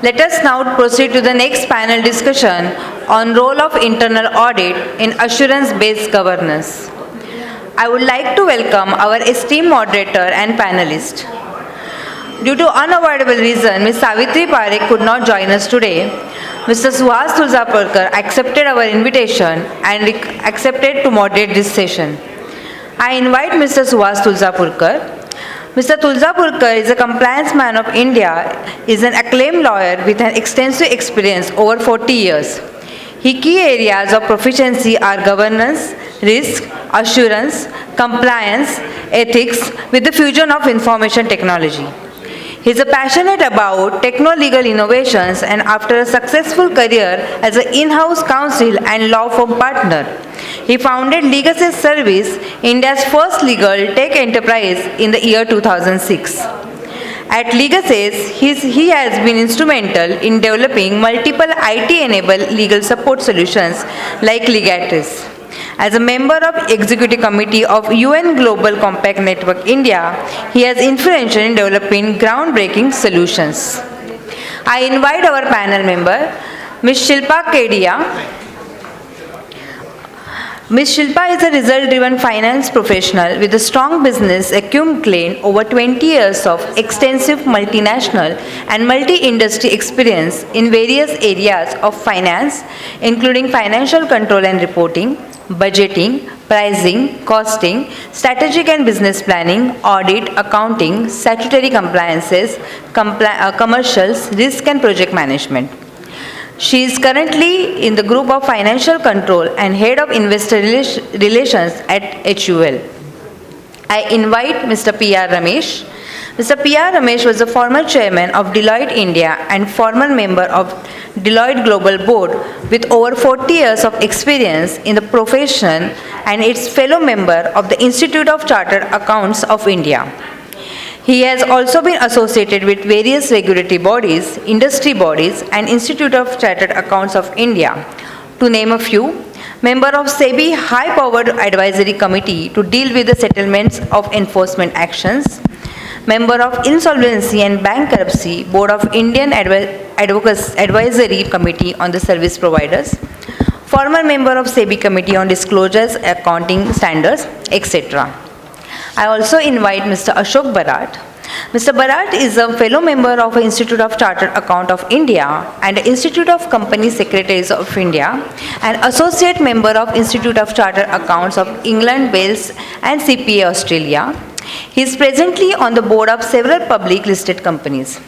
Let us now proceed to the next panel discussion on role of internal audit in assurance-based governance. I would like to welcome our esteemed moderator and panelist. Due to unavoidable reason, Ms. Savitri Parekh could not join us today. Mr. Suhas Tuljapurkar accepted our invitation and accepted to moderate this session. I invite Mr. Suhas Tuljapurkar. Mr. Tuljapurkar is a compliance man of India, is an acclaimed lawyer with an extensive experience over 40 years. His key areas of proficiency are governance, risk, assurance, compliance, ethics with the fusion of information technology. He is passionate about techno-legal innovations, and after a successful career as an in-house counsel and law firm partner, he founded Legacy Service, India's first legal tech enterprise in the year 2006. At Legacies, he has been instrumental in developing multiple IT-enabled legal support solutions like Legatis. As a member of Executive Committee of UN Global Compact Network India, he has influential in developing groundbreaking solutions. I invite our panel member, Ms. Shilpa Kedia. Ms. Shilpa is a result-driven finance professional with a strong business acumen gained over 20 years of extensive multinational and multi-industry experience in various areas of finance, including financial control and reporting, budgeting, pricing, costing, strategic and business planning, audit, accounting, statutory compliances, commercials, risk and project management. She is currently in the group of financial control and head of investor relations at HUL. I invite Mr. P.R. Ramesh. Mr. P.R. Ramesh was the former chairman of Deloitte India and former member of Deloitte Global Board with over 40 years of experience in the profession and its fellow member of the Institute of Chartered Accountants of India. He has also been associated with various regulatory bodies, industry bodies, and Institute of Chartered Accountants of India, to name a few. Member of SEBI High-Powered Advisory Committee to deal with the settlements of enforcement actions. Member of Insolvency and Bankruptcy Board of Indian Advisory Committee on the Service Providers. Former member of SEBI Committee on Disclosures, Accounting Standards, etc. I also invite Mr. Ashok Barat. Mr. Barat is a fellow member of Institute of Chartered Accountants of India and Institute of Company Secretaries of India, and associate member of Institute of Chartered Accountants of England, Wales, and CPA Australia. He is presently on the board of several public listed companies.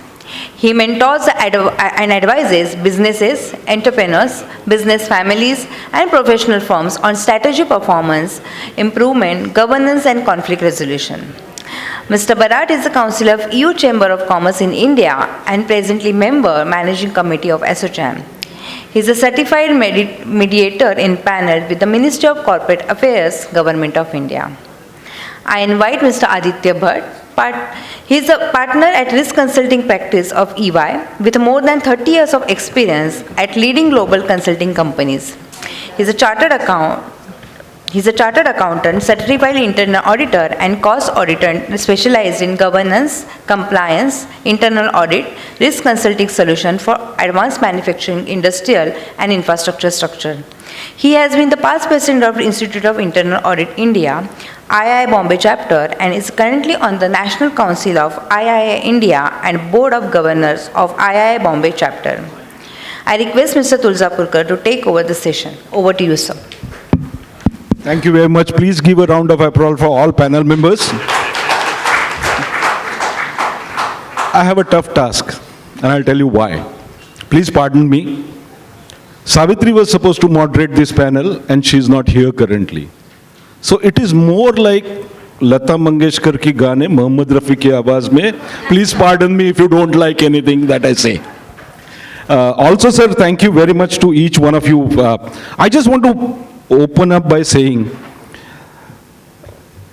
He mentors and advises businesses, entrepreneurs, business families, and professional firms on strategy, performance, improvement, governance, and conflict resolution. Mr. Barat is the Council of EU Chamber of Commerce in India and presently member Managing Committee of ASSOCHAM. He is a certified mediator in panel with the Ministry of Corporate Affairs, Government of India. I invite Mr. Adithya Bhat. He is a partner at Risk Consulting Practice of EY with more than 30 years of experience at leading global consulting companies. He is a chartered accountant, certified internal auditor, and cost auditor specialized in governance, compliance, internal audit, risk consulting solution for advanced manufacturing, industrial, and infrastructure structure. He has been the past president of the Institute of Internal Audit India, III Bombay Chapter, and is currently on the National Council of III India and Board of Governors of III Bombay Chapter. I request Mr. Tuljapurkar to take over the session. Over to you, sir. Thank you very much. Please give a round of applause for all panel members. I have a tough task, and I'll tell you why. Please pardon me. Savitri was supposed to moderate this panel, and she's not here currently. So it is more like Lata Mangeshkar ki gaane, Mohammad Rafi ki आवाज में. Please pardon me if you don't like anything that I say. Also, sir, thank you very much to each one of you. I just want to open up by saying,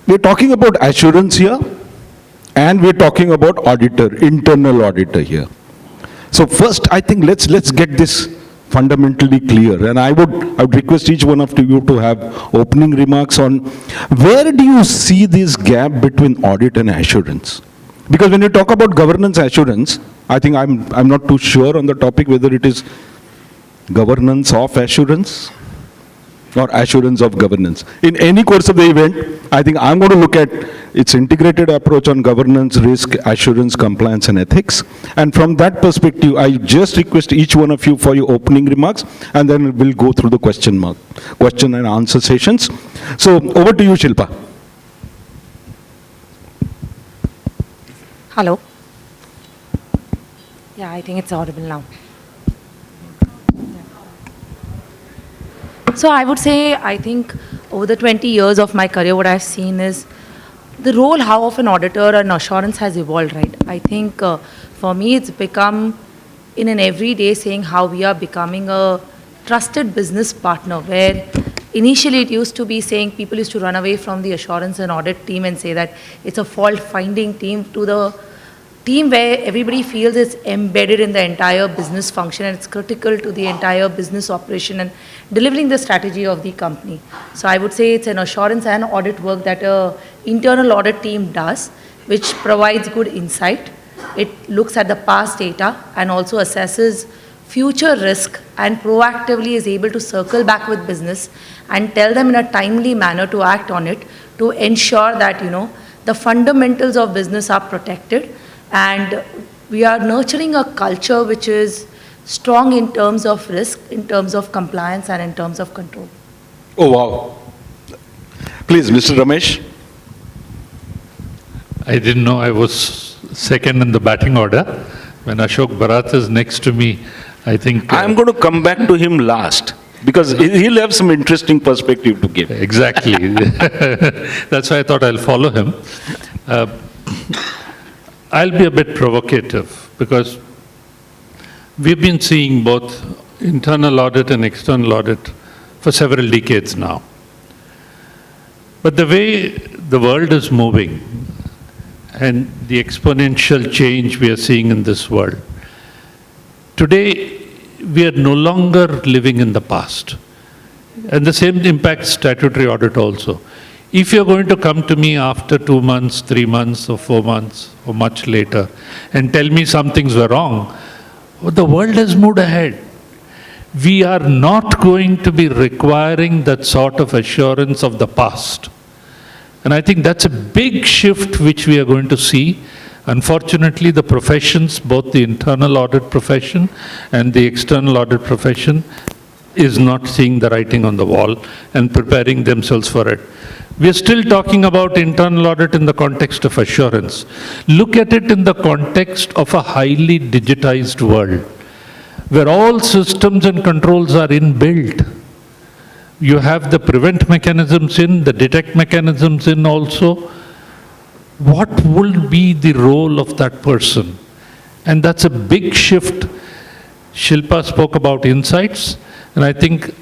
we're talking about assurance here, and we're talking about auditor, internal auditor here. So first, I think let's get this fundamentally clear, and I would request each one of you to have opening remarks on where do you see this gap between audit and assurance? Because when you talk about governance assurance, I think I'm not too sure on the topic whether it is governance of assurance or assurance of governance. In any course of the event, I think I'm going to look at its integrated approach on governance, risk, assurance, compliance, and ethics. And from that perspective, I just request each one of you for your opening remarks, and then we'll go through the question and answer sessions. So over to you, Shilpa. Hello. Yeah, I think it's audible now. So I would say, I think over the 20 years of my career, what I've seen is the role how of an auditor and assurance has evolved, right? I think for me, it's become in an everyday saying how we are becoming a trusted business partner, where initially it used to be saying people used to run away from the assurance and audit team and say that it's a fault-finding team, to the team where everybody feels it's embedded in the entire business function and it's critical to the entire business operation and delivering the strategy of the company. So I would say it's an assurance and audit work that an internal audit team does, which provides good insight. It looks at the past data and also assesses future risk and proactively is able to circle back with business and tell them in a timely manner to act on it to ensure that, the fundamentals of business are protected. And we are nurturing a culture which is strong in terms of risk, in terms of compliance, and in terms of control. Oh, wow. Please, Mr. Ramesh. I didn't know I was second in the batting order. When Ashok Barat is next to me, I think... I'm going to come back to him last, because he'll have some interesting perspective to give. Exactly. That's why I thought I'll follow him. I'll be a bit provocative, because we've been seeing both internal audit and external audit for several decades now. But the way the world is moving and the exponential change we are seeing in this world, today we are no longer living in the past. And the same impacts statutory audit also. If you're going to come to me after 2 months, 3 months, or 4 months, or much later, and tell me some things were wrong, well, the world has moved ahead. We are not going to be requiring that sort of assurance of the past. And I think that's a big shift which we are going to see. Unfortunately, the professions, both the internal audit profession and the external audit profession, is not seeing the writing on the wall and preparing themselves for it. We are still talking about internal audit in the context of assurance. Look at it in the context of a highly digitized world, where all systems and controls are inbuilt. You have the prevent mechanisms in, the detect mechanisms in also. What will be the role of that person? And that's a big shift. Shilpa spoke about insights, and I think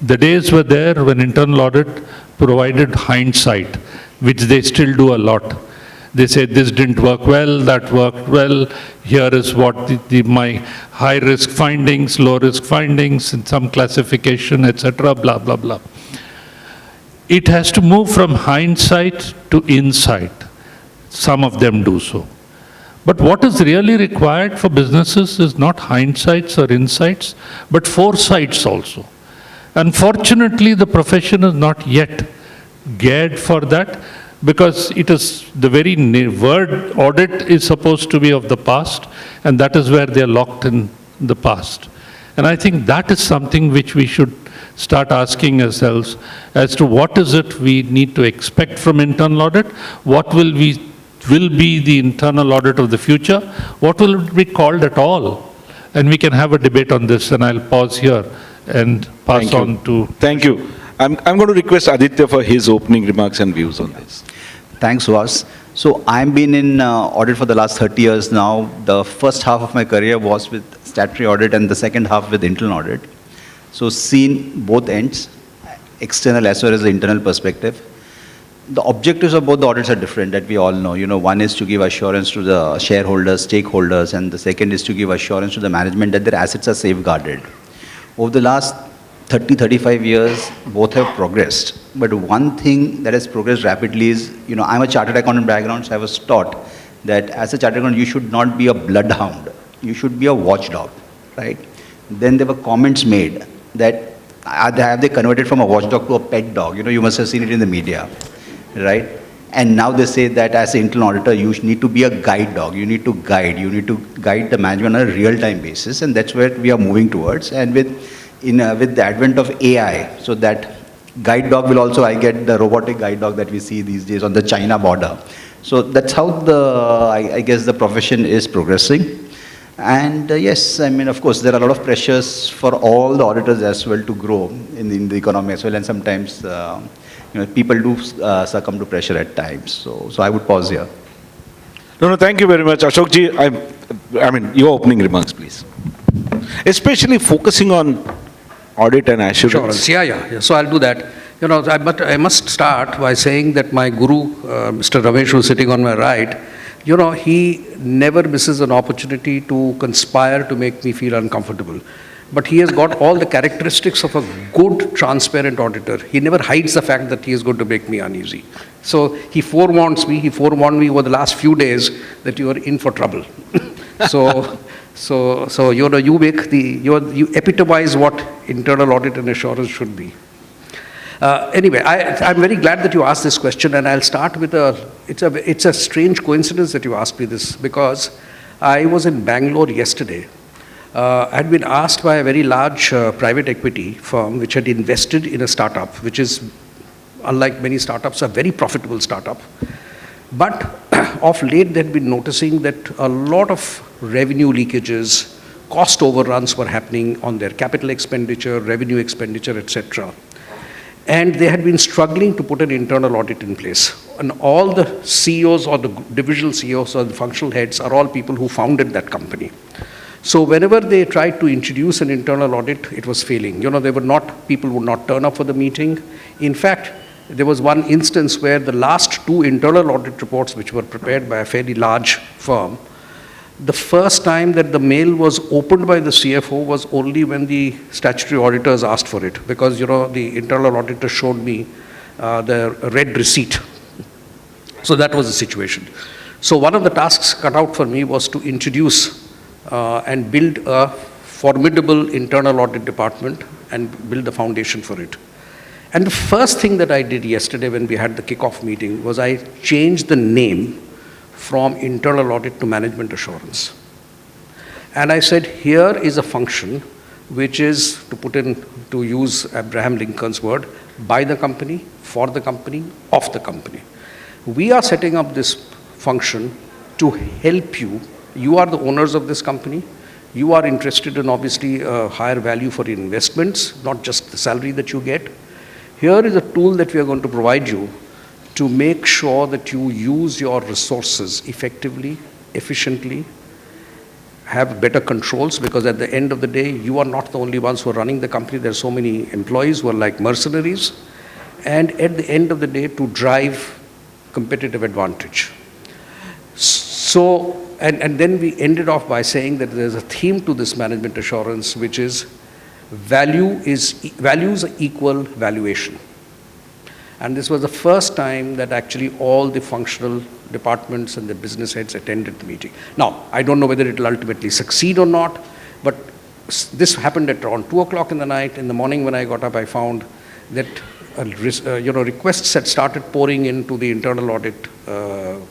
the days were there when internal audit provided hindsight, which they still do a lot. They say this didn't work well, that worked well, here is what my high risk findings, low risk findings, in some classification, etc., blah, blah, blah. It has to move from hindsight to insight. Some of them do so. But what is really required for businesses is not hindsights or insights, but foresights also. Unfortunately, the profession is not yet geared for that, because it is the very word audit is supposed to be of the past, and that is where they are locked in the past. And I think that is something which we should start asking ourselves as to what is it we need to expect from internal audit, what will be the internal audit of the future, what will it be called at all? And we can have a debate on this, and I'll pause here and pass on to... Thank you. I'm going to request Adithya for his opening remarks and views on this. Thanks, Suhas. So I've been in audit for the last 30 years now. The first half of my career was with statutory audit and the second half with internal audit. So seen both ends, external as well as the internal perspective. The objectives of both the audits are different, that we all know. One is to give assurance to the shareholders, stakeholders, and the second is to give assurance to the management that their assets are safeguarded. Over the last 30-35 years, both have progressed. But one thing that has progressed rapidly is, I'm a chartered accountant background, so I was taught that as a chartered accountant, you should not be a bloodhound. You should be a watchdog, right? Then there were comments made that have they converted from a watchdog to a pet dog? You must have seen it in the media, right? And now they say that as an internal auditor, you need to be a guide dog. You need to guide the management on a real-time basis, and that's where we are moving towards. And with the advent of AI, so that guide dog will also, I get the robotic guide dog that we see these days on the China border. So that's how I guess the profession is progressing. And yes, I mean, of course, there are a lot of pressures for all the auditors as well to grow in the economy as well. And sometimes, people do succumb to pressure at times. So I would pause here. No, thank you very much. Ashok ji, I mean, your opening remarks, please. Especially focusing on audit and assurance. Yeah. So I'll do that. But I must start by saying that my guru, Mr. Ramesh, who's sitting on my right, he never misses an opportunity to conspire to make me feel uncomfortable. But he has got all the characteristics of a good, transparent auditor. He never hides the fact that he is going to make me uneasy. So he forewarned me over the last few days that you are in for trouble. So you epitomize what internal audit and assurance should be. Anyway, I'm very glad that you asked this question, and I'll start with it's a strange coincidence that you asked me this, because I was in Bangalore yesterday. I had been asked by a very large private equity firm which had invested in a startup, which is, unlike many startups, a very profitable startup. But of late, they had been noticing that a lot of revenue leakages, cost overruns were happening on their capital expenditure, revenue expenditure, etc. And they had been struggling to put an internal audit in place. And all the CEOs or the divisional CEOs or the functional heads are all people who founded that company. So whenever they tried to introduce an internal audit, it was failing. People would not turn up for the meeting. In fact, there was one instance where the last 2 internal audit reports, which were prepared by a fairly large firm, the first time that the mail was opened by the CFO was only when the statutory auditors asked for it, because the internal auditor showed me the red receipt. So that was the situation. So one of the tasks cut out for me was to introduce and build a formidable internal audit department and build the foundation for it. And the first thing that I did yesterday when we had the kickoff meeting was I changed the name from internal audit to management assurance. And I said, here is a function which is, to use Abraham Lincoln's word, by the company, for the company, of the company. We are setting up this function to help you. You are the owners of this company. You are interested in obviously a higher value for your investments, not just the salary that you get. Here is a tool that we are going to provide you to make sure that you use your resources effectively, efficiently, have better controls, because at the end of the day, you are not the only ones who are running the company. There are so many employees who are like mercenaries. And at the end of the day, to drive competitive advantage. So, and then we ended off by saying that there's a theme to this management assurance, which is values equal valuation. And this was the first time that actually all the functional departments and the business heads attended the meeting. Now, I don't know whether it will ultimately succeed or not, but this happened at around 2 o'clock in the night. In the morning when I got up, I found that requests had started pouring into the internal audit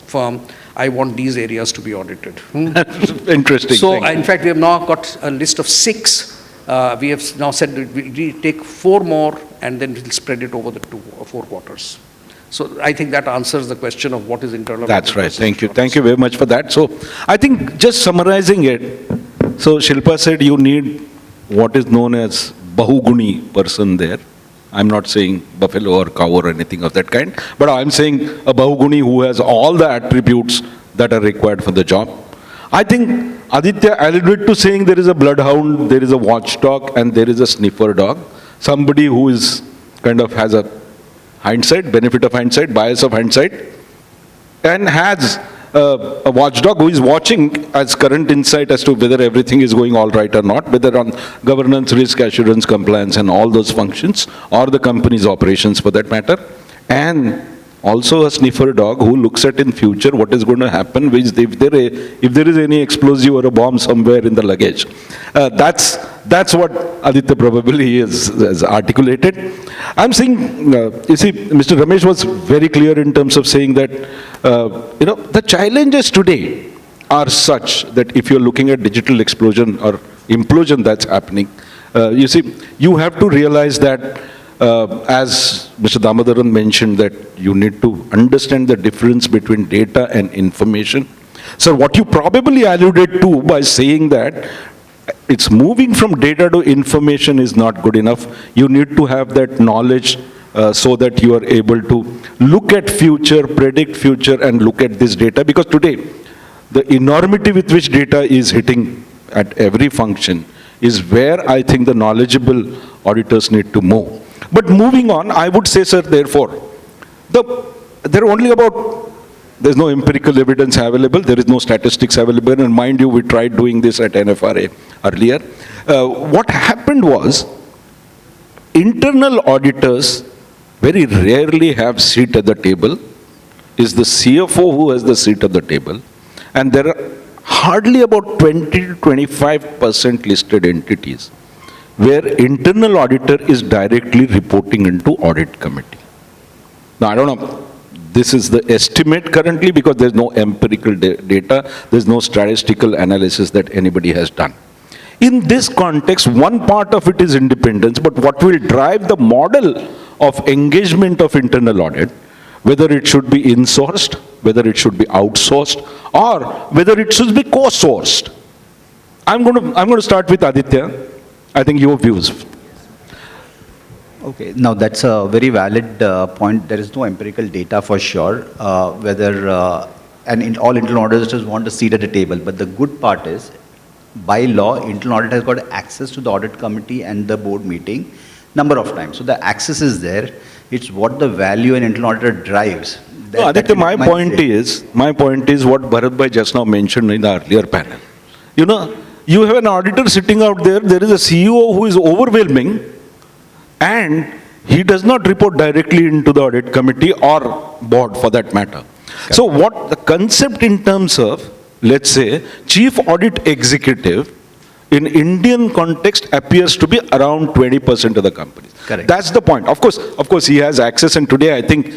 firm. I want these areas to be audited. Interesting. So, in fact, we have now got a list of 6. We have now said that we'll take 4 more and then we'll spread it over the 2 or 4 quarters. So I think that answers the question of what is internal. That's right. Thank you. Thank you very much for that. So I think just summarizing it, so Shilpa said you need what is known as Bahuguni person there. I'm not saying buffalo or cow or anything of that kind, but I'm saying a Bahuguni who has all the attributes that are required for the job. I think Adithya alluded to saying there is a bloodhound, there is a watchdog, and there is a sniffer dog. Somebody who is kind of has a hindsight, benefit of hindsight, bias of hindsight, and has a watchdog who is watching as current insight as to whether everything is going all right or not, whether on governance, risk assurance, compliance, and all those functions, or the company's operations for that matter. And also a sniffer dog who looks at in future what is going to happen if there is any explosive or a bomb somewhere in the luggage. That's what Aditya probably is articulated. I'm saying, you see, Mr. Ramesh was very clear in terms of saying that, the challenges today are such that if you're looking at digital explosion or implosion that's happening, you see, you have to realize that as Mr. Damodaran mentioned, that you need to understand the difference between data and information. So what you probably alluded to by saying that it's moving from data to information is not good enough. You need to have that knowledge so that you are able to look at future, predict future, and look at this data. Because today, the enormity with which data is hitting at every function is where I think the knowledgeable auditors need to move. But moving on, I would say, sir, therefore, there are only about, there's no empirical evidence available, there is no statistics available, and mind you, we tried doing this at NFRA earlier. What happened was, internal auditors very rarely have seat at the table. Is the CFO who has the seat at the table, and there are hardly about 20 to 25% listed entities where internal auditor is directly reporting into audit committee. Now, I don't know, this is the estimate currently because there's no empirical data, there's no statistical analysis that anybody has done. In this context, one part of it is independence, but what will drive the model of engagement of internal audit, whether it should be insourced, whether it should be outsourced, or whether it should be co-sourced. I'm going to start with Aditya. I think your views. Okay, now that's a very valid point. There is no empirical data for sure, and all internal auditors want a seat at the table. But the good part is, by law, internal audit has got access to the audit committee and the board meeting number of times. So the access is there. It's what the value an internal auditor drives. No, Aditya, my point is what Bharat Bhai just now mentioned in the earlier panel. You have an auditor sitting out there is a CEO who is overwhelming, and he does not report directly into the audit committee or board for that matter. Okay. So what the concept in terms of, let's say, chief audit executive in Indian context appears to be around 20% of the companies. Correct. That's the point. Of course, he has access, and today I think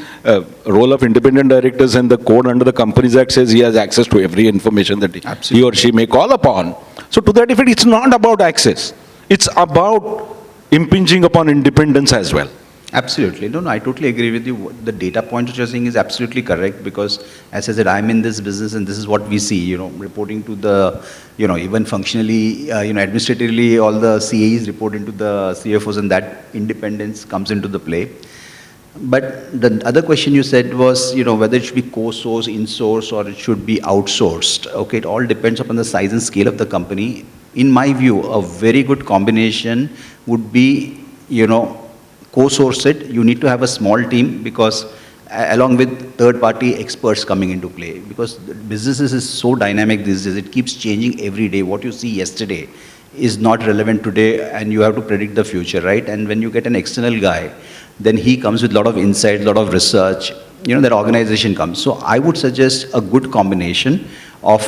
role of independent directors and the code under the Companies Act says he has access to every information that he or she may call upon. So to that effect, it's not about access. It's about impinging upon independence as well. Absolutely. No, I totally agree with you. The data point which you're saying is absolutely correct, because as I said, I'm in this business and this is what we see, reporting to the, even functionally, administratively, all the CAs report into the CFOs, and that independence comes into the play. But the other question you said was, whether it should be co-source, in-source, or it should be outsourced. Okay, it all depends upon the size and scale of the company. In my view, a very good combination would be, co-source it. You need to have a small team, because along with third-party experts coming into play, because businesses is so dynamic these days, it keeps changing every day. What you see yesterday is not relevant today, and you have to predict the future, right? And when you get an external guy, then he comes with a lot of insight, a lot of research, that organization comes. So I would suggest a good combination of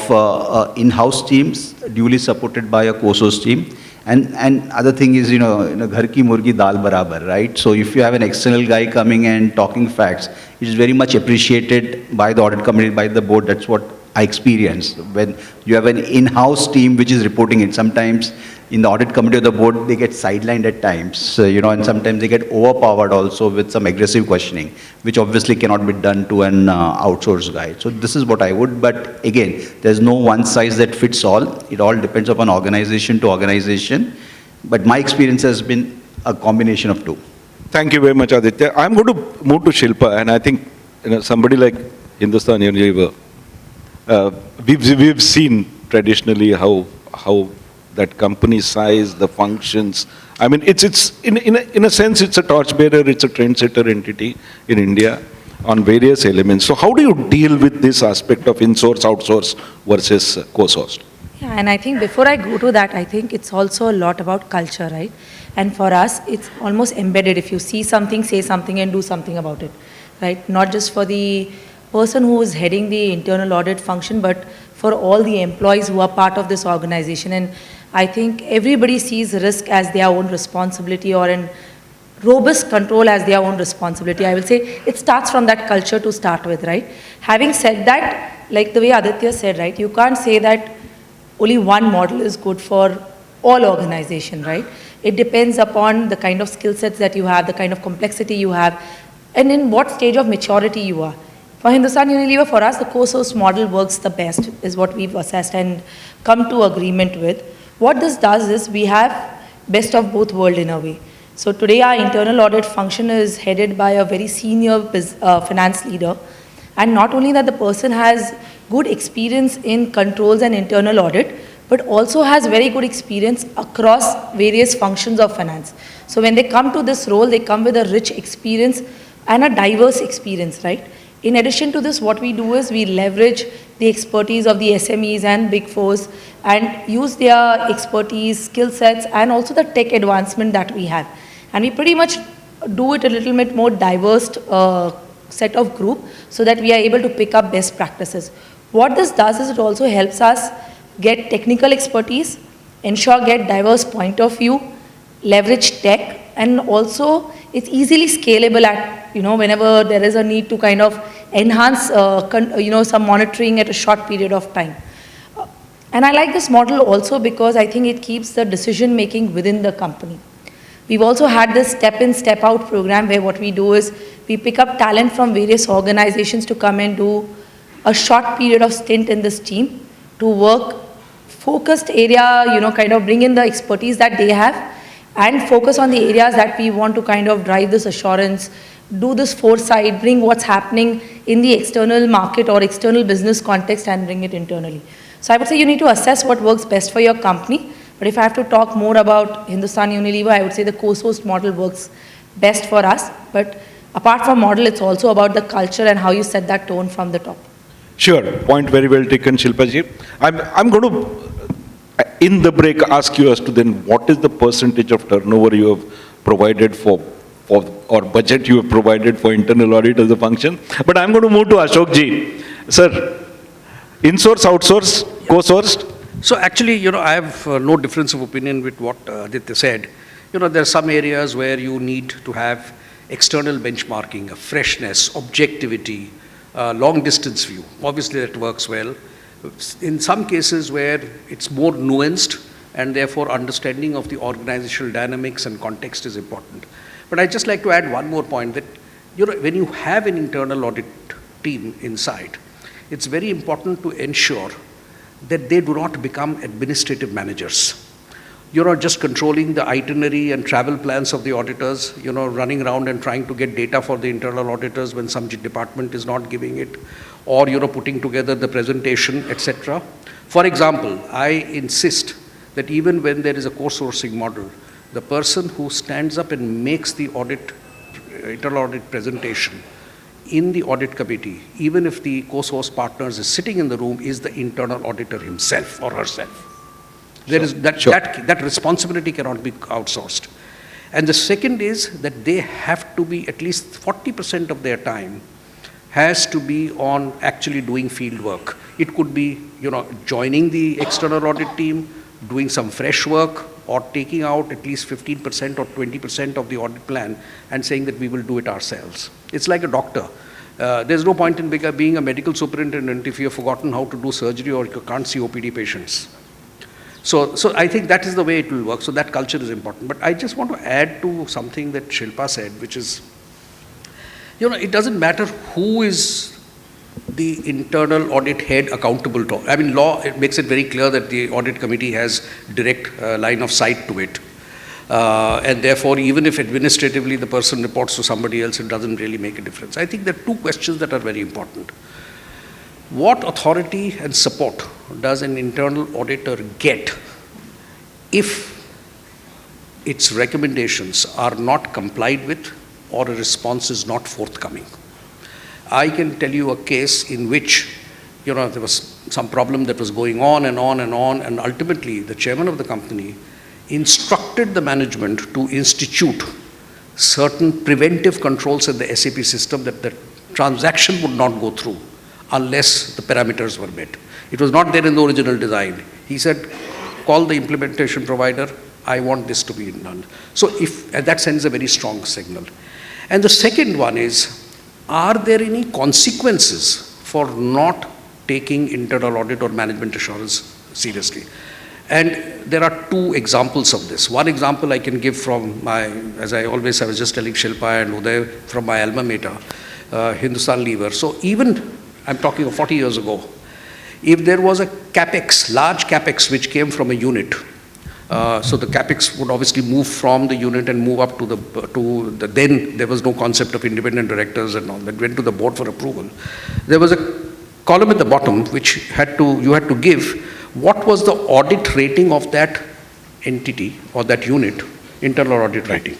in-house teams, duly supported by a co-source team. And other thing is, ghar ki murgi dal barabar, right? So if you have an external guy coming and talking facts, it is very much appreciated by the audit committee, by the board. That's what I experienced. When you have an in-house team which is reporting it, sometimes in the audit committee or the board, they get sidelined at times, and sometimes they get overpowered also with some aggressive questioning, which obviously cannot be done to an outsourced guy. So this is what I would, but again, there's no one size that fits all. It all depends upon organization to organization. But my experience has been a combination of two. Thank you very much, Aditya. I'm going to move to Shilpa, and I think somebody like Hindustan Unilever, we've seen traditionally how that company size, the functions. I mean, it's in a sense, it's a torchbearer, it's a trendsetter entity in India on various elements. So how do you deal with this aspect of in-source, outsource versus co-sourced? Yeah, and I think before I go to that, I think it's also a lot about culture, right? And for us, it's almost embedded. If you see something, say something and do something about it, right? Not just for the person who is heading the internal audit function, but for all the employees who are part of this organization. And I think everybody sees risk as their own responsibility, or in robust control as their own responsibility. I will say it starts from that culture to start with, right? Having said that, like the way Adithya said, right, you can't say that only one model is good for all organization, right? It depends upon the kind of skill sets that you have, the kind of complexity you have, and in what stage of maturity you are. For Hindustan Unilever, for us, the co-source model works the best, is what we've assessed and come to agreement with. What this does is we have best of both worlds in a way. So today our internal audit function is headed by a very senior finance leader. And not only that the person has good experience in controls and internal audit, but also has very good experience across various functions of finance. So when they come to this role, they come with a rich experience and a diverse experience, right? In addition to this, what we do is we leverage the expertise of the SMEs and Big Fours and use their expertise, skill sets, and also the tech advancement that we have. And we pretty much do it a little bit more diverse set of group so that we are able to pick up best practices. What this does is it also helps us get technical expertise, ensure get diverse point of view, leverage tech, and also it's easily scalable at, whenever there is a need to kind of enhance, some monitoring at a short period of time. And I like this model also because I think it keeps the decision making within the company. We've also had this step in, step out program where what we do is we pick up talent from various organizations to come and do a short period of stint in this team to work focused area, kind of bring in the expertise that they have and focus on the areas that we want to kind of drive this assurance, do this foresight, bring what's happening in the external market or external business context and bring it internally. So I would say you need to assess what works best for your company. But if I have to talk more about Hindustan Unilever, I would say the co-sourced model works best for us. But apart from model, it's also about the culture and how you set that tone from the top. Sure, point very well taken, Shilpa ji. I'm going to, in the break, ask you as to then what is the percentage of turnover you have provided for or budget you have provided for internal audit as a function. But I'm going to move to Ashok ji. Sir, in-source, outsource, co-sourced? So actually, I have no difference of opinion with what Adithya said. There are some areas where you need to have external benchmarking, a freshness, objectivity, long distance view. Obviously that works well. In some cases where it's more nuanced and therefore understanding of the organizational dynamics and context is important. But I'd just like to add one more point that, when you have an internal audit team inside, it's very important to ensure that they do not become administrative managers. You're not just controlling the itinerary and travel plans of the auditors, running around and trying to get data for the internal auditors when some department is not giving it, or, putting together the presentation, etc. For example, I insist that even when there is a co-sourcing model, the person who stands up and makes the internal audit presentation in the audit committee, even if the co-source partners is sitting in the room, is the internal auditor himself or herself. There is that responsibility cannot be outsourced. And the second is that they have to be at least 40% of their time has to be on actually doing field work. It could be, joining the external audit team, doing some fresh work, or taking out at least 15% or 20% of the audit plan and saying that we will do it ourselves. It's like a doctor. There's no point in being a medical superintendent if you have forgotten how to do surgery or you can't see OPD patients. So I think that is the way it will work. So that culture is important. But I just want to add to something that Shilpa said, which is, it doesn't matter who is the internal audit head accountable to. I mean, law, it makes it very clear that the audit committee has direct line of sight to it. And therefore, even if administratively the person reports to somebody else, it doesn't really make a difference. I think there are two questions that are very important. What authority and support does an internal auditor get if its recommendations are not complied with or a response is not forthcoming? I can tell you a case in which, there was some problem that was going on and on and on, and ultimately the chairman of the company instructed the management to institute certain preventive controls in the SAP system that transaction would not go through unless the parameters were met. It was not there in the original design. He said, call the implementation provider, I want this to be done. So that sends a very strong signal. And the second one is, are there any consequences for not taking internal audit or management assurance seriously? And there are two examples of this. One example I can give from my, as I always, I was just telling Shilpa and Uday, from my alma mater, Hindustan Lever. So even, I'm talking of 40 years ago, if there was a capex, large capex which came from a unit, so the capex would obviously move from the unit and move up to the then there was no concept of independent directors and all that, went to the board for approval. There was a column at the bottom which you had to give what was the audit rating of that entity or that unit, internal audit rating.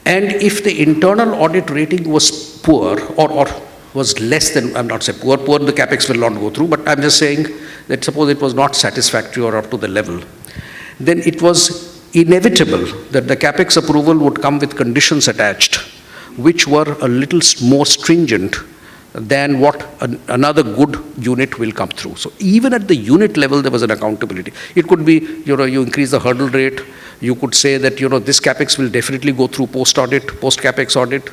And if the internal audit rating was poor or was less than, I'm not saying poor, the capex will not go through, but I'm just saying that suppose it was not satisfactory or up to the level, then it was inevitable that the capex approval would come with conditions attached, which were a little more stringent than what another good unit will come through. So even at the unit level, there was an accountability. It could be, you increase the hurdle rate. You could say that, this capex will definitely go through post-audit, post-capex audit.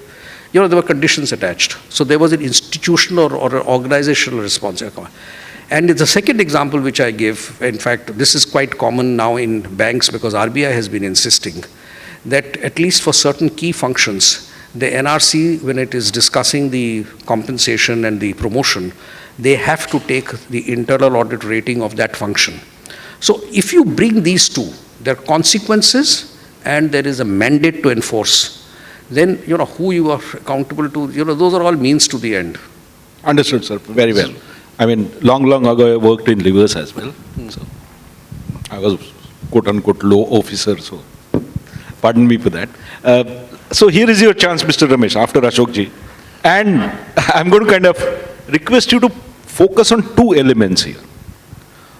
There were conditions attached. So there was an institutional or an organizational response. And the second example which I give, in fact, this is quite common now in banks because RBI has been insisting that at least for certain key functions, the NRC, when it is discussing the compensation and the promotion, they have to take the internal audit rating of that function. So if you bring these two, there are consequences and there is a mandate to enforce, then who you are accountable to, those are all means to the end. Understood, sir. Very well. I mean, long ago I worked in Livers as well. So I was quote-unquote low officer, so pardon me for that. So here is your chance, Mr. Ramesh, after Ashok ji. And I'm going to kind of request you to focus on two elements here.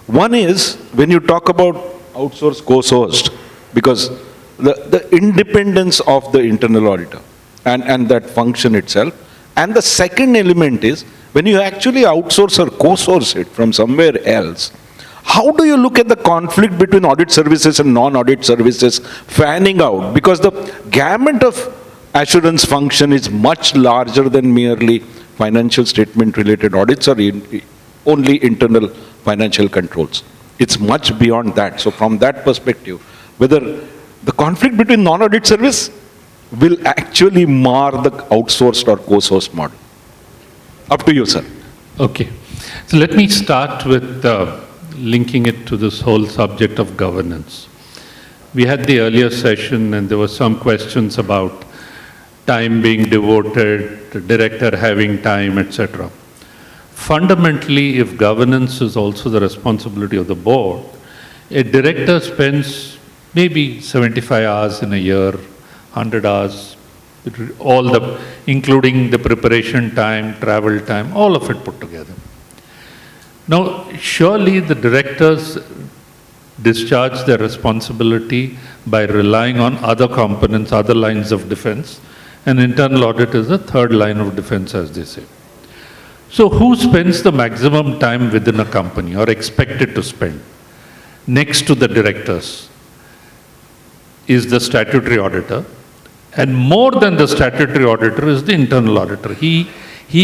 One is when you talk about outsourced, co-sourced, because the independence of the internal auditor and that function itself. And the second element is when you actually outsource or co-source it from somewhere else, how do you look at the conflict between audit services and non-audit services fanning out? Because the gamut of assurance function is much larger than merely financial statement related audits or only internal financial controls. It's much beyond that. So from that perspective, whether the conflict between non-audit service will actually mar the outsourced or co-sourced model. Up to you, sir. Okay. So let me start with linking it to this whole subject of governance. We had the earlier session and there were some questions about time being devoted, the director having time, etc. Fundamentally, if governance is also the responsibility of the board, a director spends maybe 75 hours in a year, 100 hours, including the preparation time, travel time, all of it put together. Now, surely the directors discharge their responsibility by relying on other components, other lines of defense, and internal audit is the third line of defense, as they say. So who spends the maximum time within a company or expected to spend? Next to the directors is the statutory auditor, and more than the statutory auditor is the internal auditor. He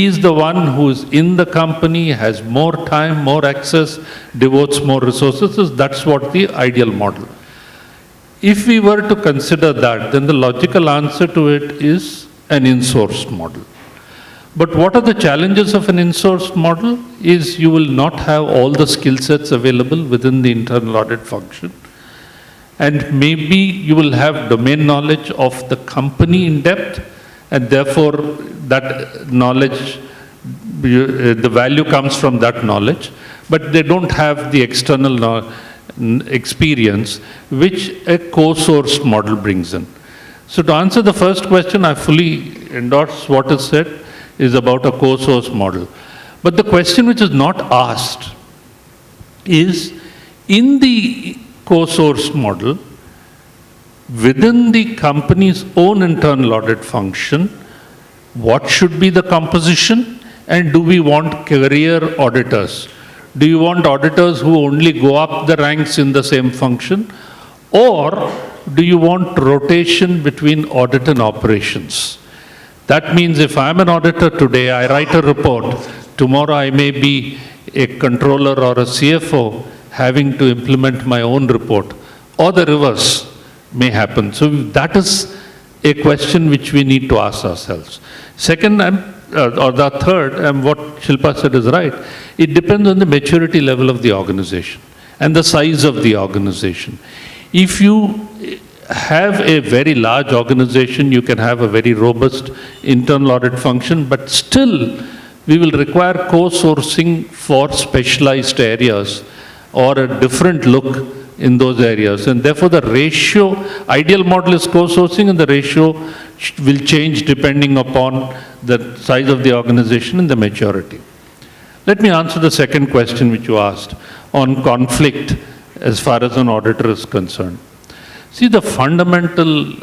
is the one who is in the company, has more time, more access, devotes more resources. That's what the ideal model. If we were to consider that, then the logical answer to it is an in-sourced model. But what are the challenges of an in-sourced model? Is you will not have all the skill sets available within the internal audit function. And maybe you will have domain knowledge of the company in depth, and therefore that knowledge, the value comes from that knowledge, but they don't have the external experience which a co-sourced model brings in. So to answer the first question, I fully endorse what is said is about a co-source model. But the question which is not asked is, in the co-source model, within the company's own internal audit function, what should be the composition, and do we want career auditors? Do you want auditors who only go up the ranks in the same function, or do you want rotation between audit and operations? That means if I'm an auditor today, I write a report, tomorrow I may be a controller or a CFO having to implement my own report, or the reverse may happen. So that is a question which we need to ask ourselves. Second, or the third, and what Shilpa said is right, it depends on the maturity level of the organization and the size of the organization. If you have a very large organization, you can have a very robust internal audit function, but still we will require co-sourcing for specialized areas or a different look in those areas. And therefore the ratio, ideal model is co-sourcing, and the ratio will change depending upon the size of the organization and the maturity. Let me answer the second question which you asked on conflict as far as an auditor is concerned. See, the fundamental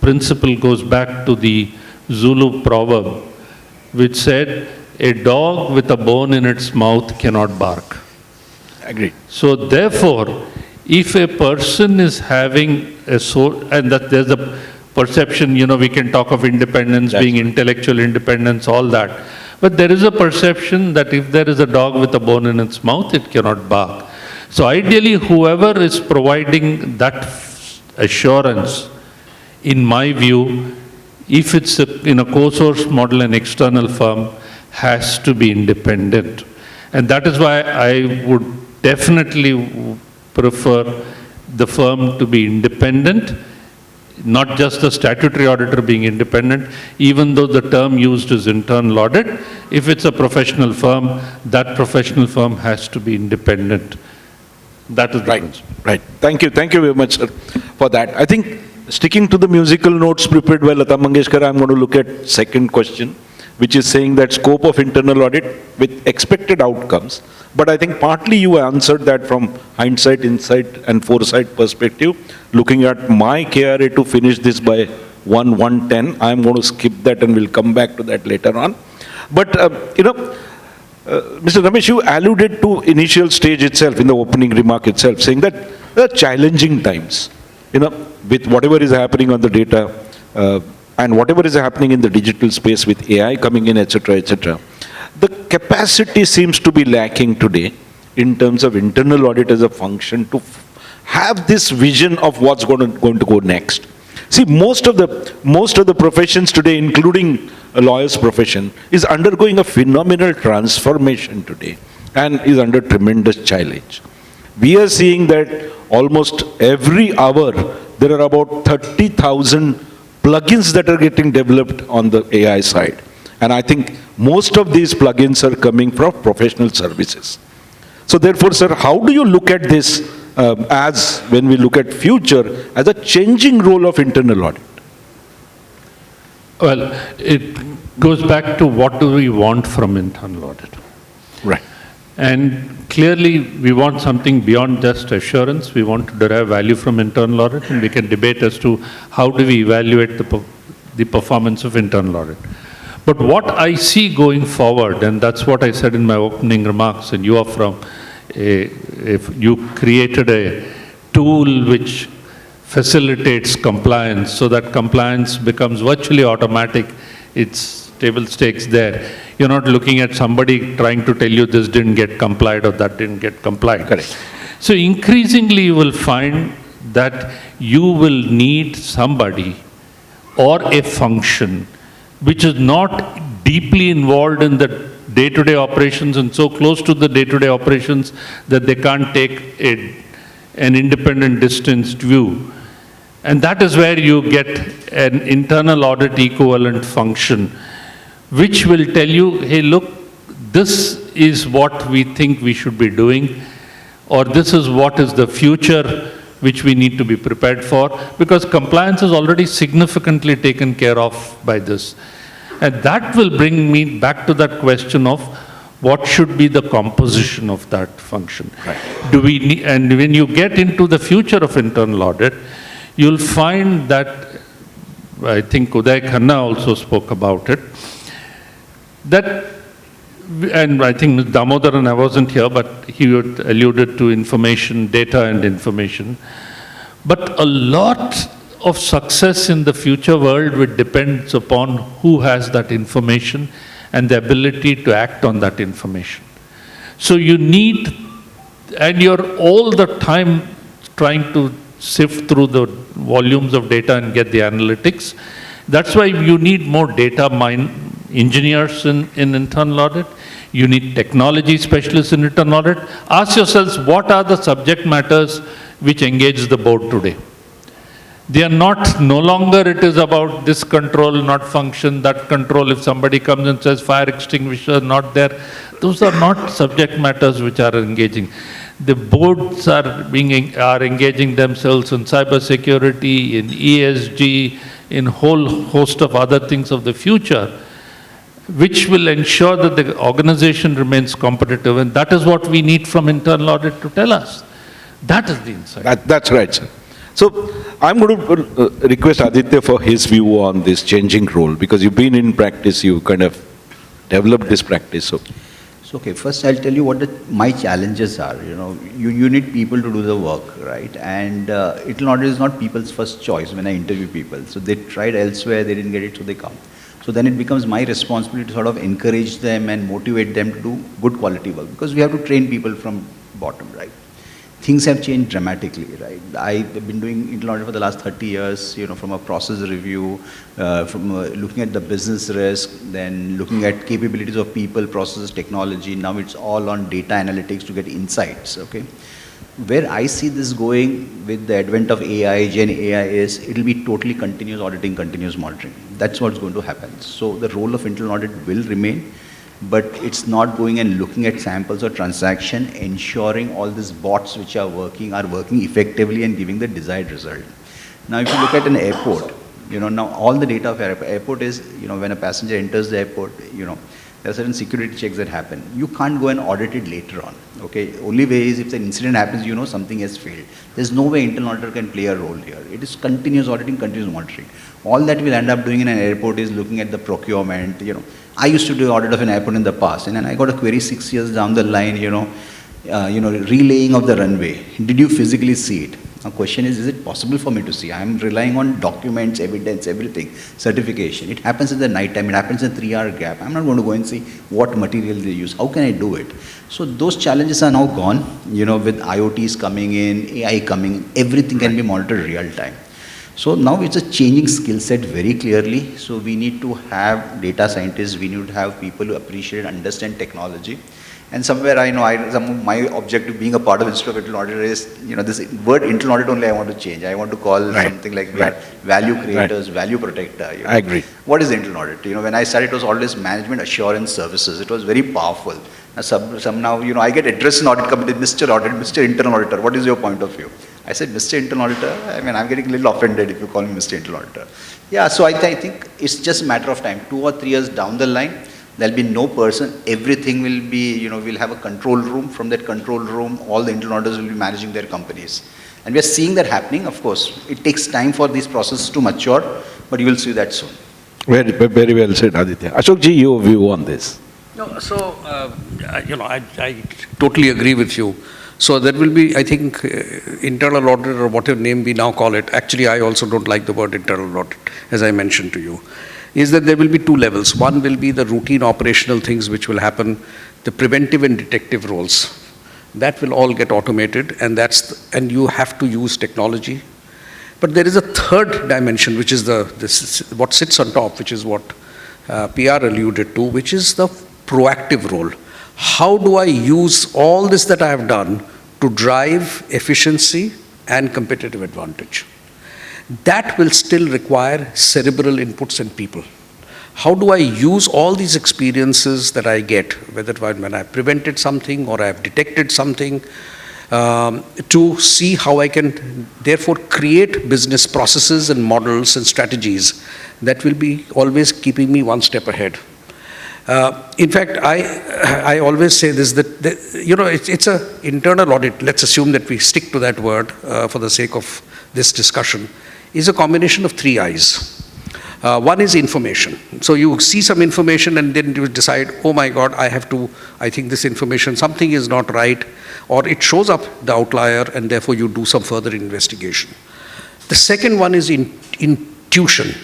principle goes back to the Zulu proverb, which said, a dog with a bone in its mouth cannot bark. Agreed. So therefore, if a person is having and that there's a perception, we can talk of independence, being intellectual independence, all that. But there is a perception that if there is a dog with a bone in its mouth, it cannot bark. So ideally, whoever is providing that assurance, in my view, if it's in a co-source model, an external firm has to be independent. And that is why I would definitely prefer the firm to be independent, not just the statutory auditor being independent, even though the term used is internal audit. If it's a professional firm, that professional firm has to be independent. That is the principle. Right. Thank you very much, sir, for that. I think sticking to the musical notes prepared by Lata Mangeshkar, I'm going to look at second question, which is saying that scope of internal audit with expected outcomes. But I think partly you answered that from hindsight, insight, and foresight perspective. Looking at my KRA to finish this by 1:10, I'm going to skip that and we'll come back to that later on. But, Mr. Ramesh, you alluded to initial stage itself, in the opening remark itself, saying that there are challenging times, with whatever is happening on the data and whatever is happening in the digital space with AI coming in, etc., etc. The capacity seems to be lacking today in terms of internal audit as a function to have this vision of what's going to go next. See, most of the professions today, including a lawyer's profession, is undergoing a phenomenal transformation today and is under tremendous challenge. We are seeing that almost every hour there are about 30,000 plugins that are getting developed on the AI side. And I think most of these plugins are coming from professional services. So therefore, sir, how do you look at this as, when we look at future, as a changing role of internal audit? Well, it goes back to what do we want from internal audit. Right. And clearly, we want something beyond just assurance. We want to derive value from internal audit, and we can debate as to how do we evaluate the performance of internal audit. But what I see going forward, and that's what I said in my opening remarks, and you are from, if you created a tool which facilitates compliance so that compliance becomes virtually automatic, it's table stakes there. You're not looking at somebody trying to tell you this didn't get complied or that didn't get complied. Correct. So increasingly you will find that you will need somebody or a function which is not deeply involved in the day-to-day operations and so close to the day-to-day operations that they can't take an independent, distanced view. And that is where you get an internal audit equivalent function, which will tell you, hey, look, this is what we think we should be doing, or this is what is the future which we need to be prepared for, because compliance is already significantly taken care of by this. And that will bring me back to that question of what should be the composition of that function. Right. Do we need, and when you get into the future of internal audit, you'll find that I think Uday Khanna also spoke about it, that, and I think Ms. Damodaran, I wasn't here, but he had alluded to information, data and information. But a lot of success in the future world will depend upon who has that information and the ability to act on that information. So you need, and you're all the time trying to sift through the volumes of data and get the analytics. That's why you need more data engineers in internal audit. You need technology specialists in internal audit. Ask yourselves, what are the subject matters which engage the board today? They are not, no longer it is about this control, not function, that control. If somebody comes and says fire extinguisher, not there, those are not subject matters which are engaging. The boards are engaging themselves in cyber security, in ESG, in whole host of other things of the future, which will ensure that the organization remains competitive. And that is what we need from internal audit to tell us. That is the insight. That's right, sir. So I'm going to request Adithya for his view on this changing role, because you've been in practice, you kind of developed this practice. So Okay, first I'll tell you what my challenges are. You need people to do the work, right? And internal audit is not people's first choice when I interview people. So they tried elsewhere, they didn't get it, so they come. So then it becomes my responsibility to sort of encourage them and motivate them to do good quality work, because we have to train people from bottom, right? Things have changed dramatically, right? I've been doing internal audit for the last 30 years, from a process review, from looking at the business risk, then looking at capabilities of people, processes, technology. Now it's all on data analytics to get insights, okay? Where I see this going with the advent of AI, Gen AI is, it'll be totally continuous auditing, continuous monitoring. That's what's going to happen. So the role of internal audit will remain, but it's not going and looking at samples or transaction, ensuring all these bots which are working effectively and giving the desired result. Now, if you look at an airport, now all the data of airport is, when a passenger enters the airport, there are certain security checks that happen. You can't go and audit it later on, okay? Only way is if an incident happens, something has failed. There's no way internal auditor can play a role here. It is continuous auditing, continuous monitoring. All that we'll end up doing in an airport is looking at the procurement, I used to do audit of an airport in the past, and then I got a query 6 years down the line, relaying of the runway. Did you physically see it? Now, question is it possible for me to see? I'm relying on documents, evidence, everything, certification. It happens in the night time. It happens in a 3-hour gap. I'm not going to go and see what material they use. How can I do it? So those challenges are now gone, with IoTs coming in, AI coming in, everything can be monitored real time. So now it's a changing skill set very clearly. So we need to have data scientists, we need to have people who appreciate and understand technology. And somewhere I know some of my objective being a part of Institute of Internal Audit is, this word internal audit only I want to change. I want to call something like value creators, value protector. I agree. What is internal audit? When I started, it was always management assurance services. It was very powerful. Now, I get addressed in audit committee, Mr. Audit, Mr. Internal Auditor, what is your point of view? I said, Mr. Internal Auditor, I'm getting a little offended if you call me Mr. Internal Auditor. Yeah, so I think it's just a matter of time. 2 or 3 years down the line, there'll be no person, everything will be, we'll have a control room. From that control room, all the internal auditors will be managing their companies. And we are seeing that happening, of course. It takes time for these processes to mature, but you will see that soon. Very, very well said, Adithya. Ashok ji, your view on this? No, so, I totally agree with you. So there will be, I think, internal audit or whatever name we now call it. Actually, I also don't like the word internal audit, as I mentioned to you. Is that there will be 2 levels. One will be the routine operational things which will happen, the preventive and detective roles. That will all get automated, and and you have to use technology. But there is a third dimension, which is what sits on top, which is what PR alluded to, which is the proactive role. How do I use all this that I have done to drive efficiency and competitive advantage? That will still require cerebral inputs and people. How do I use all these experiences that I get, whether when I prevented something or I have detected something, to see how I can therefore create business processes and models and strategies that will be always keeping me one step ahead. In fact, I always say this, that it's an internal audit. Let's assume that we stick to that word for the sake of this discussion. Is a combination of 3 I's. One is information. So you see some information and then you decide, oh my God, I think this information, something is not right, or it shows up the outlier, and therefore you do some further investigation. The second one is intuition,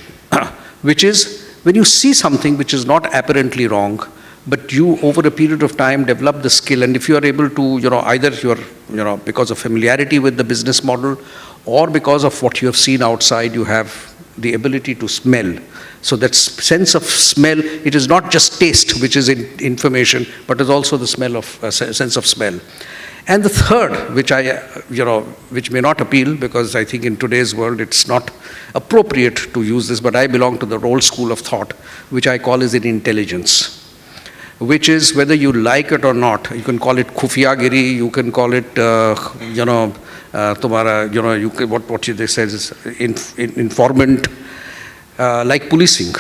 which is when you see something which is not apparently wrong, but you over a period of time develop the skill, and if you are able to, either you're, because of familiarity with the business model or because of what you have seen outside, you have the ability to smell. So that sense of smell, it is not just taste, which is information, but is also the smell of sense of smell. And the third, which may not appeal, because I think in today's world it's not appropriate to use this, but I belong to the old school of thought, which I call is an intelligence, which is whether you like it or not. You can call it khufiyagiri, you can call it, what they say is informant, like policing.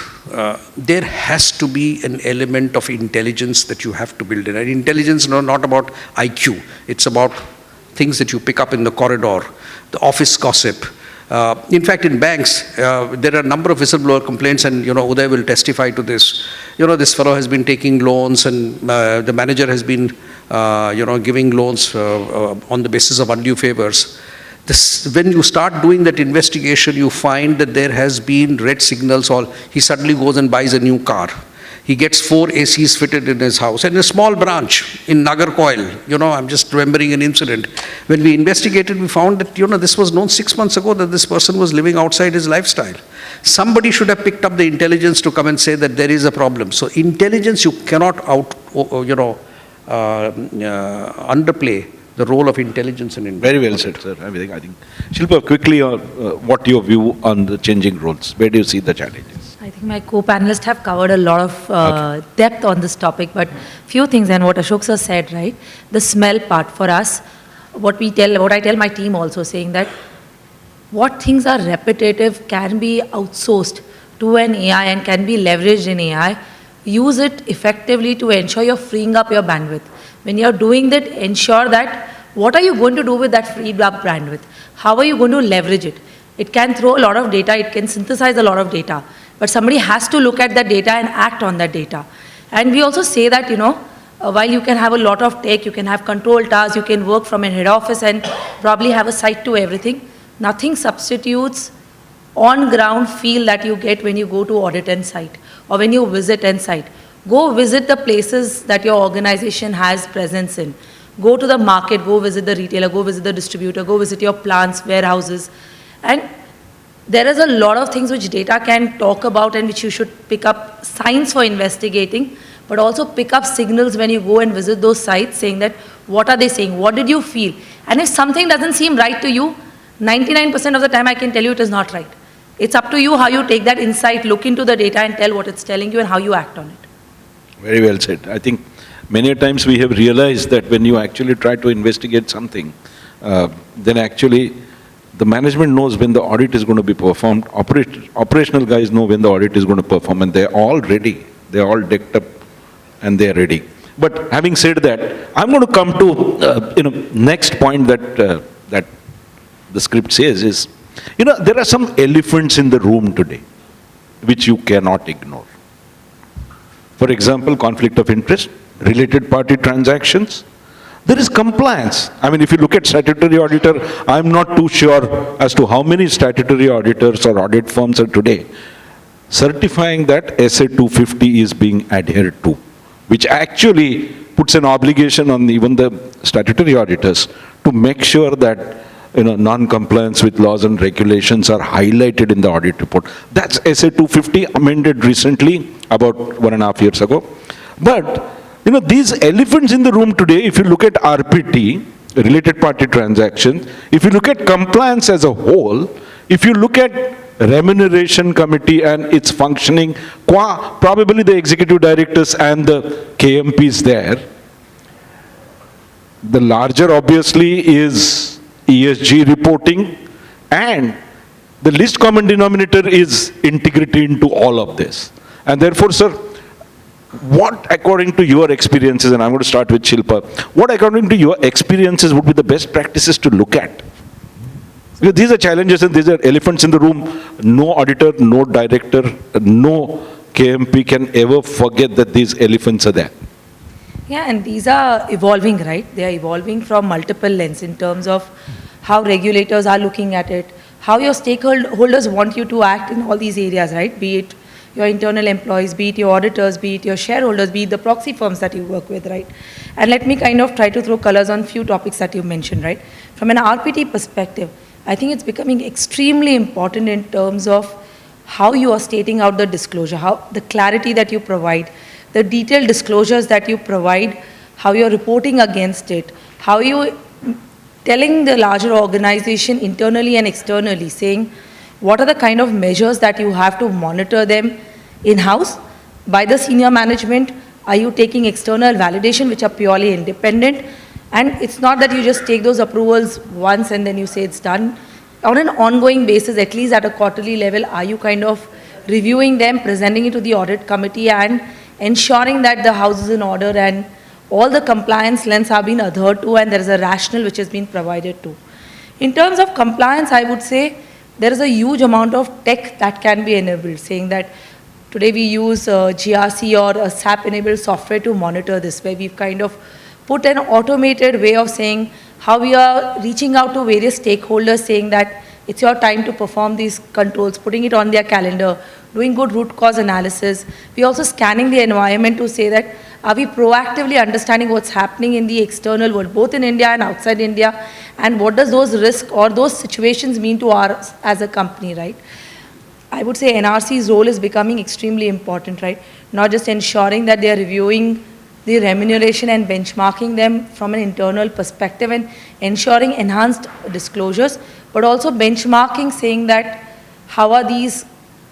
There has to be an element of intelligence that you have to build in. And intelligence, not about IQ. It's about things that you pick up in the corridor, the office gossip. In fact, in banks, there are a number of whistleblower complaints, and Uday will testify to this. This fellow has been taking loans, and the manager has been, giving loans on the basis of undue favors. When you start doing that investigation, you find that there has been red signals, or he suddenly goes and buys a new car. He gets 4 ACs fitted in his house, and a small branch in Nagarcoil. I'm just remembering an incident. When we investigated, we found that, this was known 6 months ago, that this person was living outside his lifestyle. Somebody should have picked up the intelligence to come and say that there is a problem. So intelligence, you cannot underplay the role of intelligence and Very well said, sir. I think. Shilpa, quickly, what your view on the changing roles? Where do you see the challenges? I think my co-panelists have covered a lot of depth on this topic, but few things, and what Ashok sir said, right? The smell part for us, what I tell my team also, saying that what things are repetitive can be outsourced to an AI and can be leveraged in AI. Use it effectively to ensure you're freeing up your bandwidth. When you're doing that, ensure that what are you going to do with that freed up bandwidth? How are you going to leverage it? It can throw a lot of data, it can synthesize a lot of data, but somebody has to look at that data and act on that data. And we also say that, while you can have a lot of tech, you can have control tasks, you can work from a head office and probably have a site to everything, nothing substitutes on-ground feel that you get when you go to audit and site or when you visit and site. Go visit the places that your organization has presence in. Go to the market, go visit the retailer, go visit the distributor, go visit your plants, warehouses. And there is a lot of things which data can talk about and which you should pick up signs for investigating, but also pick up signals when you go and visit those sites, saying that what are they saying, what did you feel? And if something doesn't seem right to you, 99% of the time I can tell you it is not right. It's up to you how you take that insight, look into the data and tell what it's telling you and how you act on it. Very well said. I think many times we have realized that when you actually try to investigate something, then actually the management knows when the audit is going to be performed, operational guys know when the audit is going to perform, and they're all ready. They're all decked up and they're ready. But having said that, I'm going to come to next point that that the script says is, there are some elephants in the room today which you cannot ignore. For example, conflict of interest, related party transactions. There is compliance. I mean, if you look at statutory auditor, I'm not too sure as to how many statutory auditors or audit firms are today certifying that SA 250 is being adhered to, which actually puts an obligation on even the statutory auditors to make sure that non-compliance with laws and regulations are highlighted in the audit report. That's SA 250, amended recently, about 1.5 years ago. But, these elephants in the room today, if you look at RPT, related party transactions, if you look at compliance as a whole, if you look at remuneration committee and its functioning, probably the executive directors and the KMPs there, the larger obviously is ESG reporting, and the least common denominator is integrity into all of this. And therefore, sir, what according to your experiences, and I'm going to start with Shilpa, what according to your experiences would be the best practices to look at? Because these are challenges and these are elephants in the room. No auditor, no director, no KMP can ever forget that these elephants are there. Yeah, and these are evolving, right? They are evolving from multiple lenses in terms of how regulators are looking at it, how your stakeholders want you to act in all these areas, right? Be it your internal employees, be it your auditors, be it your shareholders, be it the proxy firms that you work with, right? And let me kind of try to throw colors on few topics that you mentioned, right? From an RPT perspective, I think it's becoming extremely important in terms of how you are stating out the disclosure, how the clarity that you provide, the detailed disclosures that you provide, how you're reporting against it, how you telling the larger organization internally and externally, saying what are the kind of measures that you have to monitor them in-house by the senior management. Are you taking external validation which are purely independent? And it's not that you just take those approvals once and then you say it's done. On an ongoing basis, at least at a quarterly level, are you kind of reviewing them, presenting it to the audit committee and ensuring that the house is in order and all the compliance lens are being adhered to and there is a rationale which has been provided to. In terms of compliance, I would say there is a huge amount of tech that can be enabled, saying that today we use GRC or a SAP-enabled software to monitor this, where we've kind of put an automated way of saying how we are reaching out to various stakeholders, saying that it's your time to perform these controls, putting it on their calendar, doing good root cause analysis. We're also scanning the environment to say that are we proactively understanding what's happening in the external world, both in India and outside India, and what does those risks or those situations mean to us as a company, right? I would say NRC's role is becoming extremely important, right? Not just ensuring that they are reviewing the remuneration and benchmarking them from an internal perspective and ensuring enhanced disclosures, but also benchmarking, saying that how are these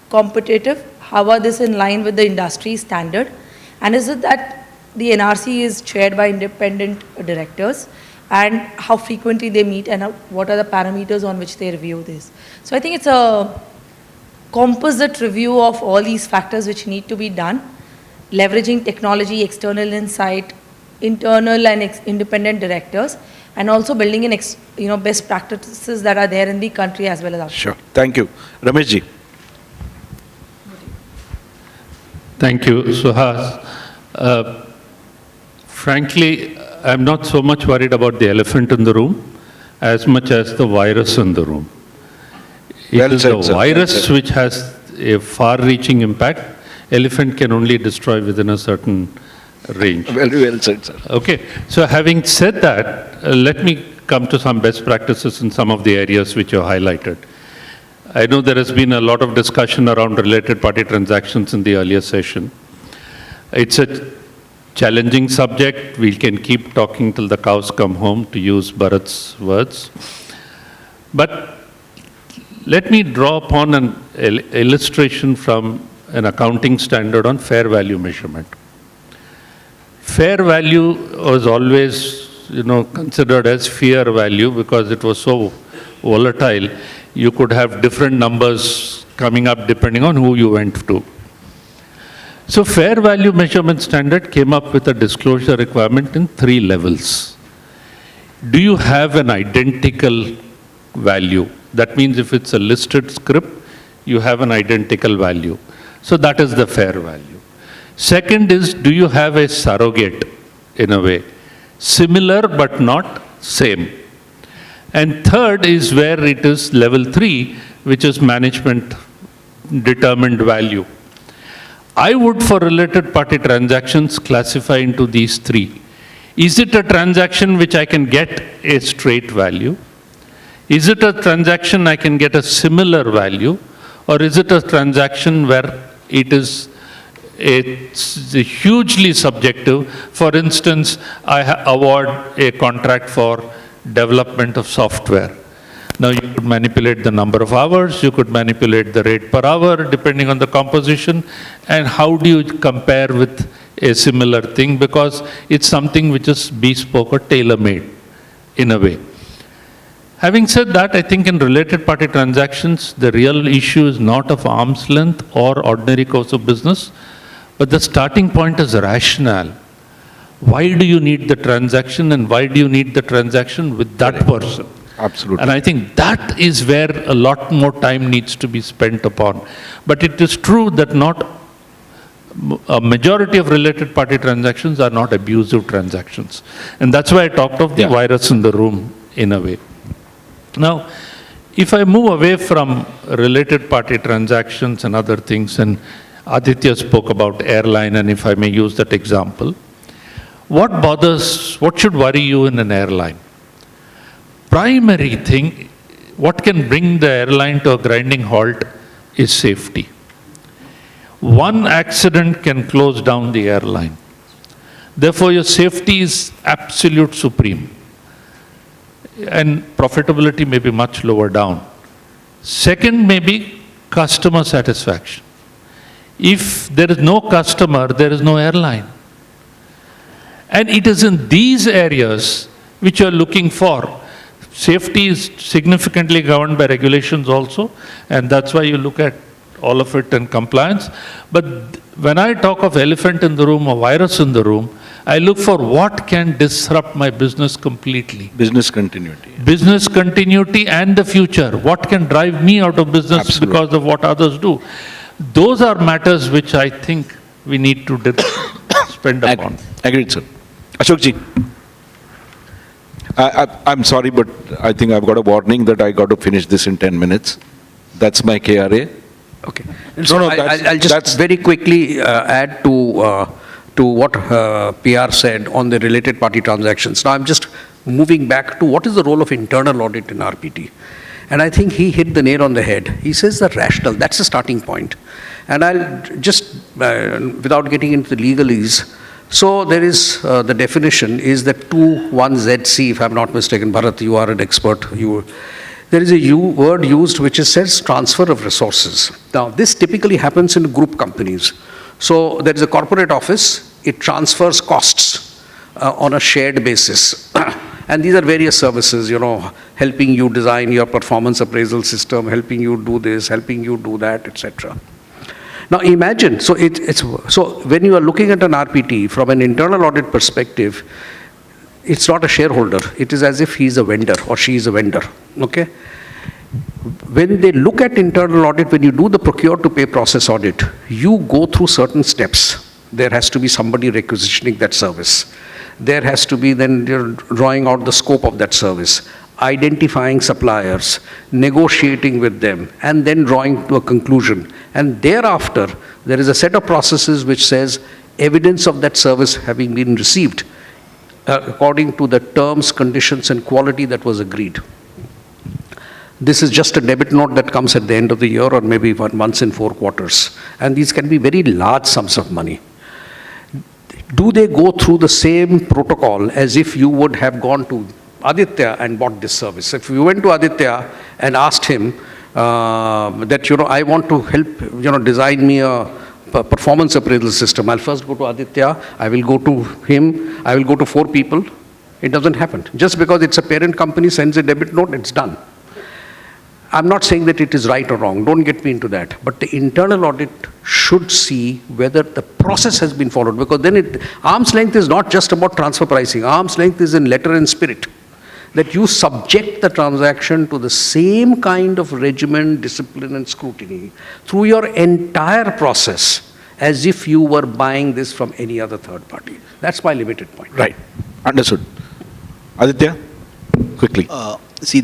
competitive, how are this in line with the industry standard, and is it that the NRC is chaired by independent directors, and how frequently they meet and what are the parameters on which they review this. So I think it's a composite review of all these factors which need to be done, leveraging technology, external insight, internal and independent directors, and also building in best practices that are there in the country as well as outside. Sure. Thank you. Ramesh ji. Thank you, Suhas. Frankly, I'm not so much worried about the elephant in the room as much as the virus in the room. It is the virus which has a far-reaching impact. Elephant can only destroy within a certain range. Very well said, sir. Okay, so having said that, let me come to some best practices in some of the areas which you highlighted. I know there has been a lot of discussion around related party transactions in the earlier session. It's a challenging subject. We can keep talking till the cows come home, to use Bharat's words. But let me draw upon an illustration from an accounting standard on fair value measurement. Fair value was always, considered as fear value because it was so volatile. You could have different numbers coming up depending on who you went to. So fair value measurement standard came up with a disclosure requirement in 3 levels. Do you have an identical value? That means if it's a listed scrip, you have an identical value. So that is the fair value. Second is, do you have a surrogate in a way? Similar but not same. And third is where it is level 3, which is management determined value. I would, for related party transactions, classify into these 3. Is it a transaction which I can get a straight value? Is it a transaction I can get a similar value? Or is it a transaction where it's hugely subjective? For instance, I award a contract for development of software. Now you could manipulate the number of hours, you could manipulate the rate per hour depending on the composition, and how do you compare with a similar thing, because it's something which is bespoke or tailor-made in a way. Having said that, I think in related party transactions, the real issue is not of arm's length or ordinary course of business, but the starting point is rationale. Why do you need the transaction, and why do you need the transaction with that person? Absolutely. And I think that is where a lot more time needs to be spent upon. But it is true that not a majority of related party transactions are not abusive transactions. And that's why I talked of the virus in the room in a way. Now, if I move away from related party transactions and other things, and Adithya spoke about airline, and if I may use that example, what should worry you in an airline? Primary thing, what can bring the airline to a grinding halt is safety. One accident can close down the airline. Therefore, your safety is absolute supreme. And profitability may be much lower down. Second may be customer satisfaction. If there is no customer, there is no airline. And it is in these areas which you are looking for. Safety is significantly governed by regulations also, and that's why you look at all of it in compliance. But when I talk of elephant in the room or virus in the room, I look for what can disrupt my business completely. Business continuity. Business continuity and the future. What can drive me out of business Absolutely. because of what others do? Those are matters which I think we need to spend upon. Agreed, sir. Ashok ji. I'm sorry, but I think I've got a warning that I got to finish this in 10 minutes. That's my KRA. Okay. So No, I'll just very quickly add to what PR said on the related party transactions. Now I'm just moving back to what is the role of internal audit in RPT. And I think he hit the nail on the head. He says the rational, that's the starting point. And I'll just, without getting into the legalese, so there is, the definition is that 2(1)ZC, if I'm not mistaken. Bharat, you are an expert. There is a word used which says transfer of resources. Now, this typically happens in group companies. So there is a corporate office, it transfers costs on a shared basis. And these are various services, helping you design your performance appraisal system, helping you do this, helping you do that, etc. Now imagine, so when you are looking at an RPT from an internal audit perspective, it's not a shareholder. It is as if he is a vendor or she is a vendor, okay? When they look at internal audit, when you do the procure to pay process audit, you go through certain steps. There has to be somebody requisitioning that service. There has to be then drawing out the scope of that service, identifying suppliers, negotiating with them, and then drawing to a conclusion. And thereafter, there is a set of processes which says evidence of that service having been received according to the terms, conditions, and quality that was agreed. This is just a debit note that comes at the end of the year or maybe once in 4 quarters. And these can be very large sums of money. Do they go through the same protocol as if you would have gone to Adithya and bought this service? If you went to Adithya and asked him that, I want to help, design me a performance appraisal system, I'll first go to Adithya, I will go to him, I will go to 4 people. It doesn't happen. Just because it's a parent company sends a debit note, it's done. I'm not saying that it is right or wrong, don't get me into that. But the internal audit should see whether the process has been followed, because then arm's length is not just about transfer pricing. Arm's length is in letter and spirit, that you subject the transaction to the same kind of regimen, discipline and scrutiny through your entire process as if you were buying this from any other third party. That's my limited point. Right. Understood. Adithya, quickly.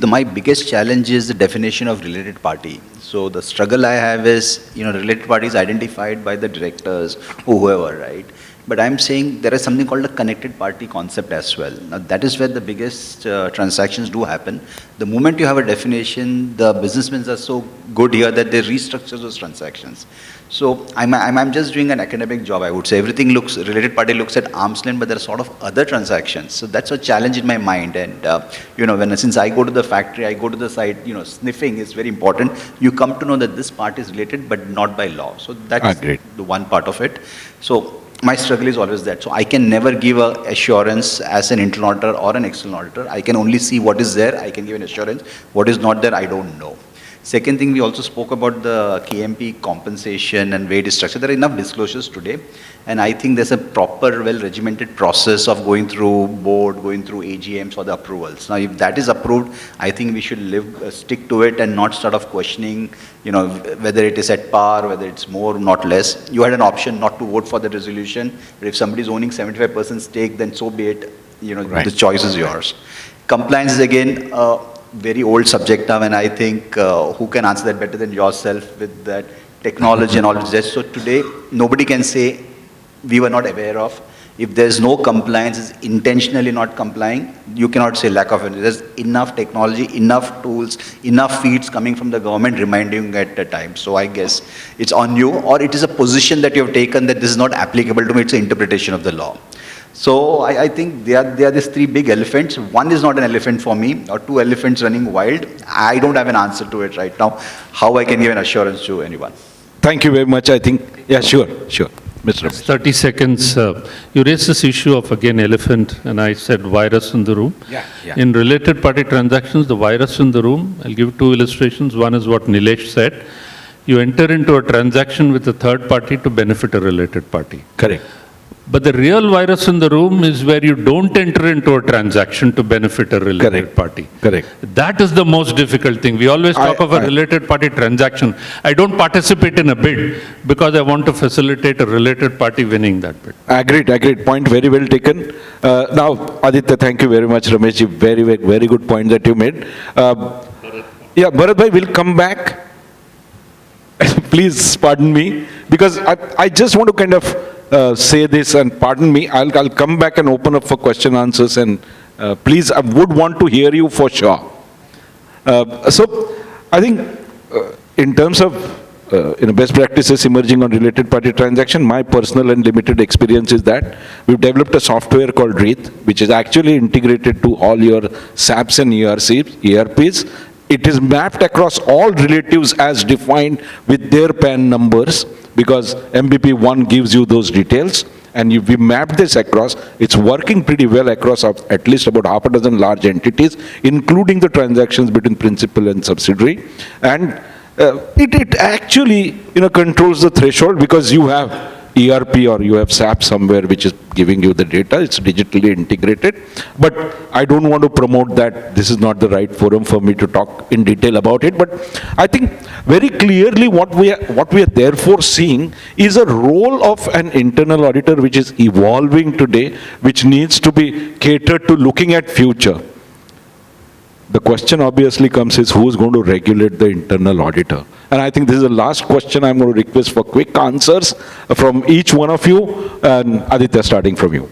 My biggest challenge is the definition of related party. So the struggle I have is, related parties identified by the directors, whoever, right? But I'm saying there is something called a connected party concept as well. Now that is where the biggest transactions do happen. The moment you have a definition, the businessmen are so good here that they restructure those transactions. So I'm just doing an academic job, I would say. Everything related party looks at arm's length, but there are sort of other transactions. So that's a challenge in my mind. And, since I go to the factory, I go to the site, sniffing is very important. You come to know that this part is related, but not by law. So that's the one part of it. So my struggle is always that. So I can never give an assurance as an internal auditor or an external auditor. I can only see what is there. I can give an assurance. What is not there, I don't know. Second thing, we also spoke about the KMP compensation and way it is structured. There are enough disclosures today, and I think there's a proper, well-regimented process of going through board, going through AGMs for the approvals. Now, if that is approved, I think we should stick to it and not start off questioning, whether it is at par, whether it's more, not less. You had an option not to vote for the resolution, but if somebody is owning 75% stake, then so be it. Right. The choice is yours. Compliance is again very old subject now, and I think who can answer that better than yourself with that technology and all of that. So today, nobody can say we were not aware of. If there's no compliance, is intentionally not complying, you cannot say lack of it. There's enough technology, enough tools, enough feeds coming from the government reminding you at a time. So I guess it's on you, or it is a position that you have taken that this is not applicable to me, it's an interpretation of the law. So I think there are these three big elephants. One is not an elephant for me, or two elephants running wild. I don't have an answer to it right now, how I can give an assurance to anyone. Thank you very much. I think, yeah, sure. Mr. Ramesh. 30 seconds. You raised this issue of, again, elephant, and I said virus in the room. Yeah. In related party transactions, the virus in the room, I'll give two illustrations. One is what Nilesh said. You enter into a transaction with a third party to benefit a related party. Correct. But the real virus in the room is where you don't enter into a transaction to benefit a related party. Correct. That is the most difficult thing. We always talk of a related party transaction. I don't participate in a bid because I want to facilitate a related party winning that bid. Agreed. Point very well taken. Now, Aditya, thank you very much. Ramesh, very good point that you made. Bharat bhai, will come back. Please pardon me, because I just want to kind of say this, and pardon me, I'll come back and open up for question answers, and please, I would want to hear you for sure. So I think in terms of best practices emerging on related party transaction, my personal and limited experience is that we've developed a software called REIT, which is actually integrated to all your SAPs and ERPs. It is mapped across all relatives as defined with their PAN numbers, because MBP1 gives you those details, and we mapped this across. It's working pretty well across at least about half a dozen large entities, including the transactions between principal and subsidiary. And it actually controls the threshold, because you have ERP or you have SAP somewhere which is giving you the data. It's digitally integrated. But I don't want to promote that. This is not the right forum for me to talk in detail about it. But I think very clearly what we are therefore seeing is a role of an internal auditor which is evolving today, which needs to be catered to looking at future. The question obviously comes is, who is going to regulate the internal auditor? And I think this is the last question I'm going to request for quick answers from each one of you, and Aditya, starting from you.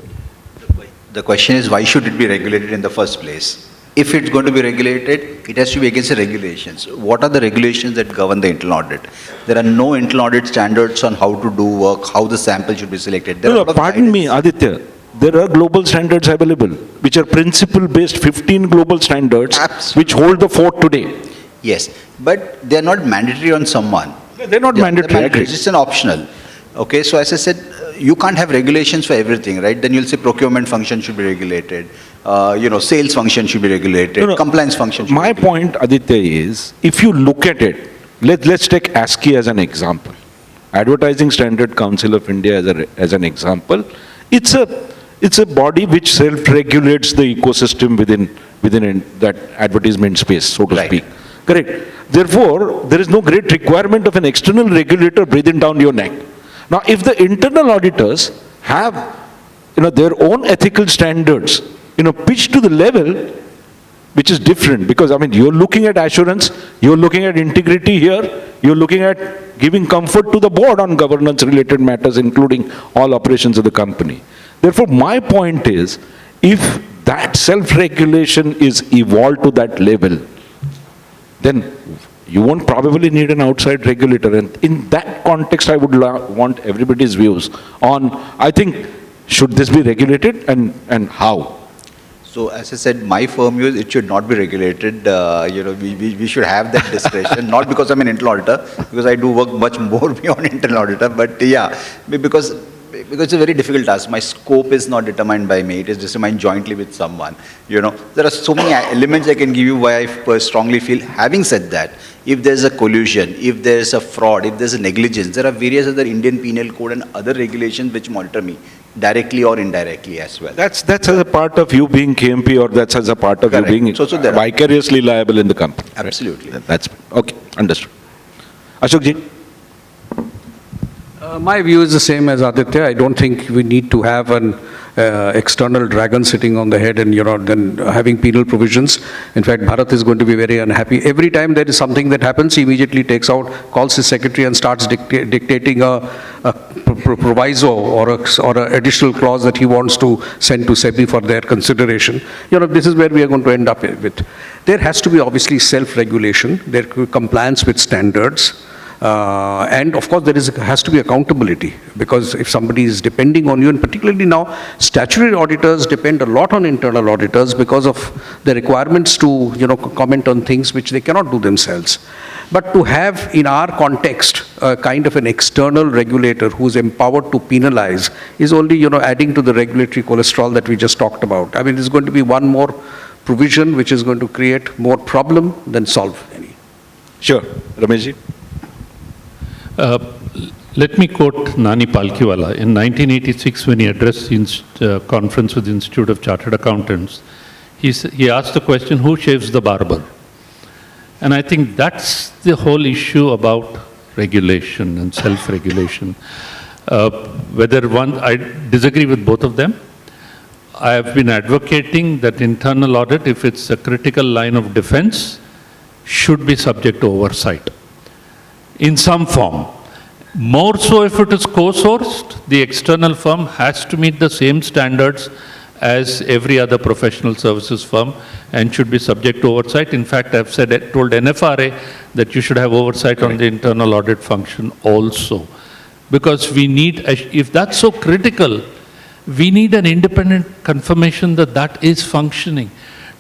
The question is, why should it be regulated in the first place? If it's going to be regulated, it has to be against the regulations. What are the regulations that govern the internal audit? There are no internal audit standards on how to do work, how the sample should be selected. Pardon me, Aditya. There are global standards available, which are principle-based 15 global standards, which hold the fort today. Yes, but they're not mandatory on someone. They're not mandatory. It's just an optional. Okay, so as I said, you can't have regulations for everything, right? Then you'll say procurement function should be regulated, sales function should be regulated, compliance function should be regulated. My point, Aditya, is, if you look at it, let's take ASCII as an example. Advertising Standard Council of India as an example. It's a body which self-regulates the ecosystem within that advertisement space, so to speak. Correct. Therefore, there is no great requirement of an external regulator breathing down your neck. Now, if the internal auditors have, their own ethical standards, pitched to the level which is different, because you're looking at assurance, you're looking at integrity here, you're looking at giving comfort to the board on governance-related matters, including all operations of the company. Therefore, my point is, if that self-regulation is evolved to that level, then you won't probably need an outside regulator. And in that context, I would want everybody's views on, I think, should this be regulated and how? So, as I said, my firm view is it should not be regulated. We should have that discretion, not because I'm an internal auditor, because I do work much more beyond internal auditor, but yeah, because because it's a very difficult task. My scope is not determined by me, it is determined jointly with someone. You know, there are so many elements I can give you why I strongly feel. Having said that, if there's a collusion, if there's a fraud, if there's a negligence, there are various other Indian Penal Code and other regulations which monitor me, directly or indirectly as well. That's as a part of you being KMP, or that's as a part of Correct. you being So there are- vicariously liable in the company. right? Absolutely. That's, okay, understood. Ashok ji? My view is the same as Adithya. I don't think we need to have an external dragon sitting on the head and, then having penal provisions. In fact, Bharat is going to be very unhappy. Every time there is something that happens, he immediately takes out, calls his secretary and starts dictating a proviso or an additional clause that he wants to send to SEBI for their consideration. This is where we are going to end up with. There has to be obviously self-regulation. There could be compliance with standards. And of course, there has to be accountability, because if somebody is depending on you, and particularly now, statutory auditors depend a lot on internal auditors because of the requirements to, comment on things which they cannot do themselves. But to have, in our context, a kind of an external regulator who's empowered to penalize is only, adding to the regulatory cholesterol that we just talked about. I mean, there's going to be one more provision which is going to create more problem than solve any. Sure. Ramesh ji? Let me quote Nani Palkiwala. In 1986, when he addressed the conference with the Institute of Chartered Accountants, he asked the question, who shaves the barber? And I think that's the whole issue about regulation and self-regulation. I disagree with both of them. I have been advocating that internal audit, if it's a critical line of defense, should be subject to oversight in some form. More so if it is co-sourced, the external firm has to meet the same standards as every other professional services firm and should be subject to oversight. In fact, I've told NFRA that you should have oversight on the internal audit function also. Because we need, if that's so critical, we need an independent confirmation that that is functioning.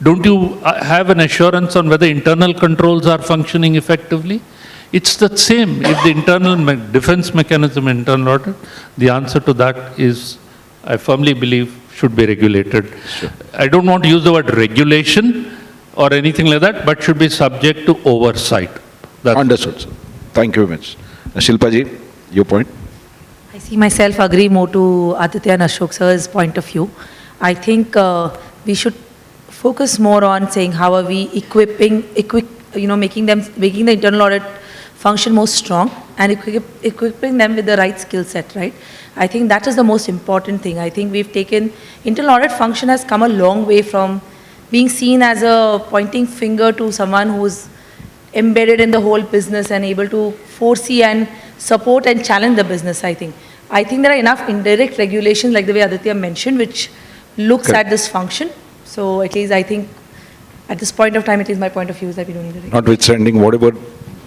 Don't you have an assurance on whether internal controls are functioning effectively? It's the same. If the internal defense mechanism, internal audit, the answer to that is, I firmly believe, should be regulated. Sure. I don't want to use the word regulation or anything like that, but should be subject to oversight. That's Understood, sir. Thank you very much. Shilpa ji, your point? I see myself agree more to Adithya and Ashok sir's point of view. I think we should focus more on saying how are we making the internal audit function more strong and equipping them with the right skill set, right? I think that is the most important thing. I think we've taken, internal audit function has come a long way from being seen as a pointing finger to someone who's embedded in the whole business and able to foresee and support and challenge the business, I think. I think there are enough indirect regulations, like the way Adithya mentioned, which looks at this function. So at least I think, at this point of time, at least my point of view is that we don't need a regulation. Notwithstanding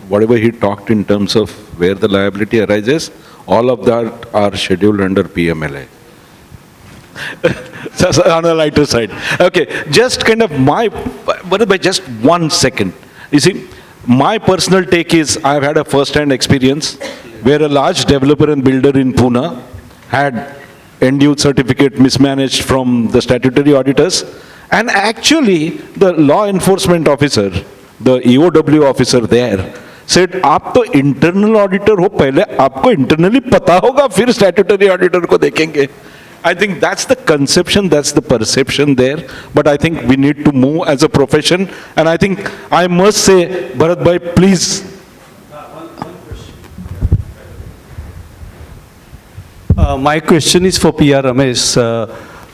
whatever he talked in terms of where the liability arises, all of that are scheduled under PMLA. So on the lighter side. Okay, just kind of but by just 1 second. You see, my personal take is, I've had a first-hand experience where a large developer and builder in Pune had end-use certificate mismanaged from the statutory auditors, and actually the law enforcement officer, the EOW officer there, said, आप तो internal auditor हो, पहले आपको internally पता होगा, फिर statutory auditor को देखेंगे. I think that's the conception, that's the perception there, but I think we need to move as a profession, and I think I must say, Bharat bhai, please. My question is for PR Ramesh.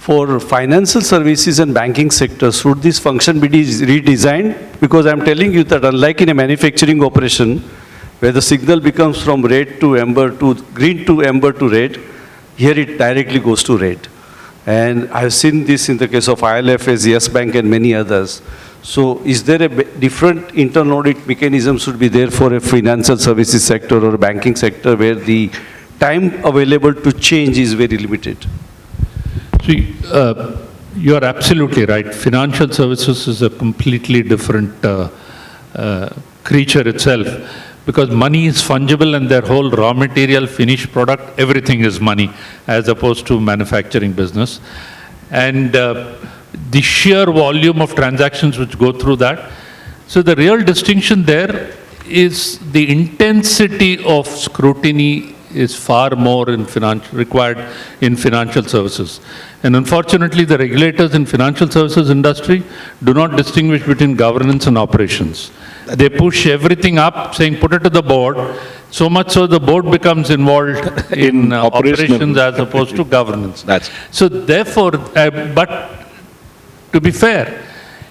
For financial services and banking sectors, should this function be redesigned? Because I'm telling you that unlike in a manufacturing operation, where the signal becomes from red to amber to green to amber to red, here it directly goes to red. And I've seen this in the case of ILFS, Yes Bank and many others. So is there a different internal audit mechanism should be there for a financial services sector or a banking sector where the time available to change is very limited? See, you are absolutely right. Financial services is a completely different creature itself. because money is fungible and their whole raw material, finished product, everything is money, as opposed to manufacturing business. And the sheer volume of transactions which go through that. So the real distinction there is the intensity of scrutiny is far more required in financial services. And unfortunately, the regulators in financial services industry do not distinguish between governance and operations. They push everything up, saying put it to the board, so much so the board becomes involved in operations as opposed to governance. So therefore, but to be fair,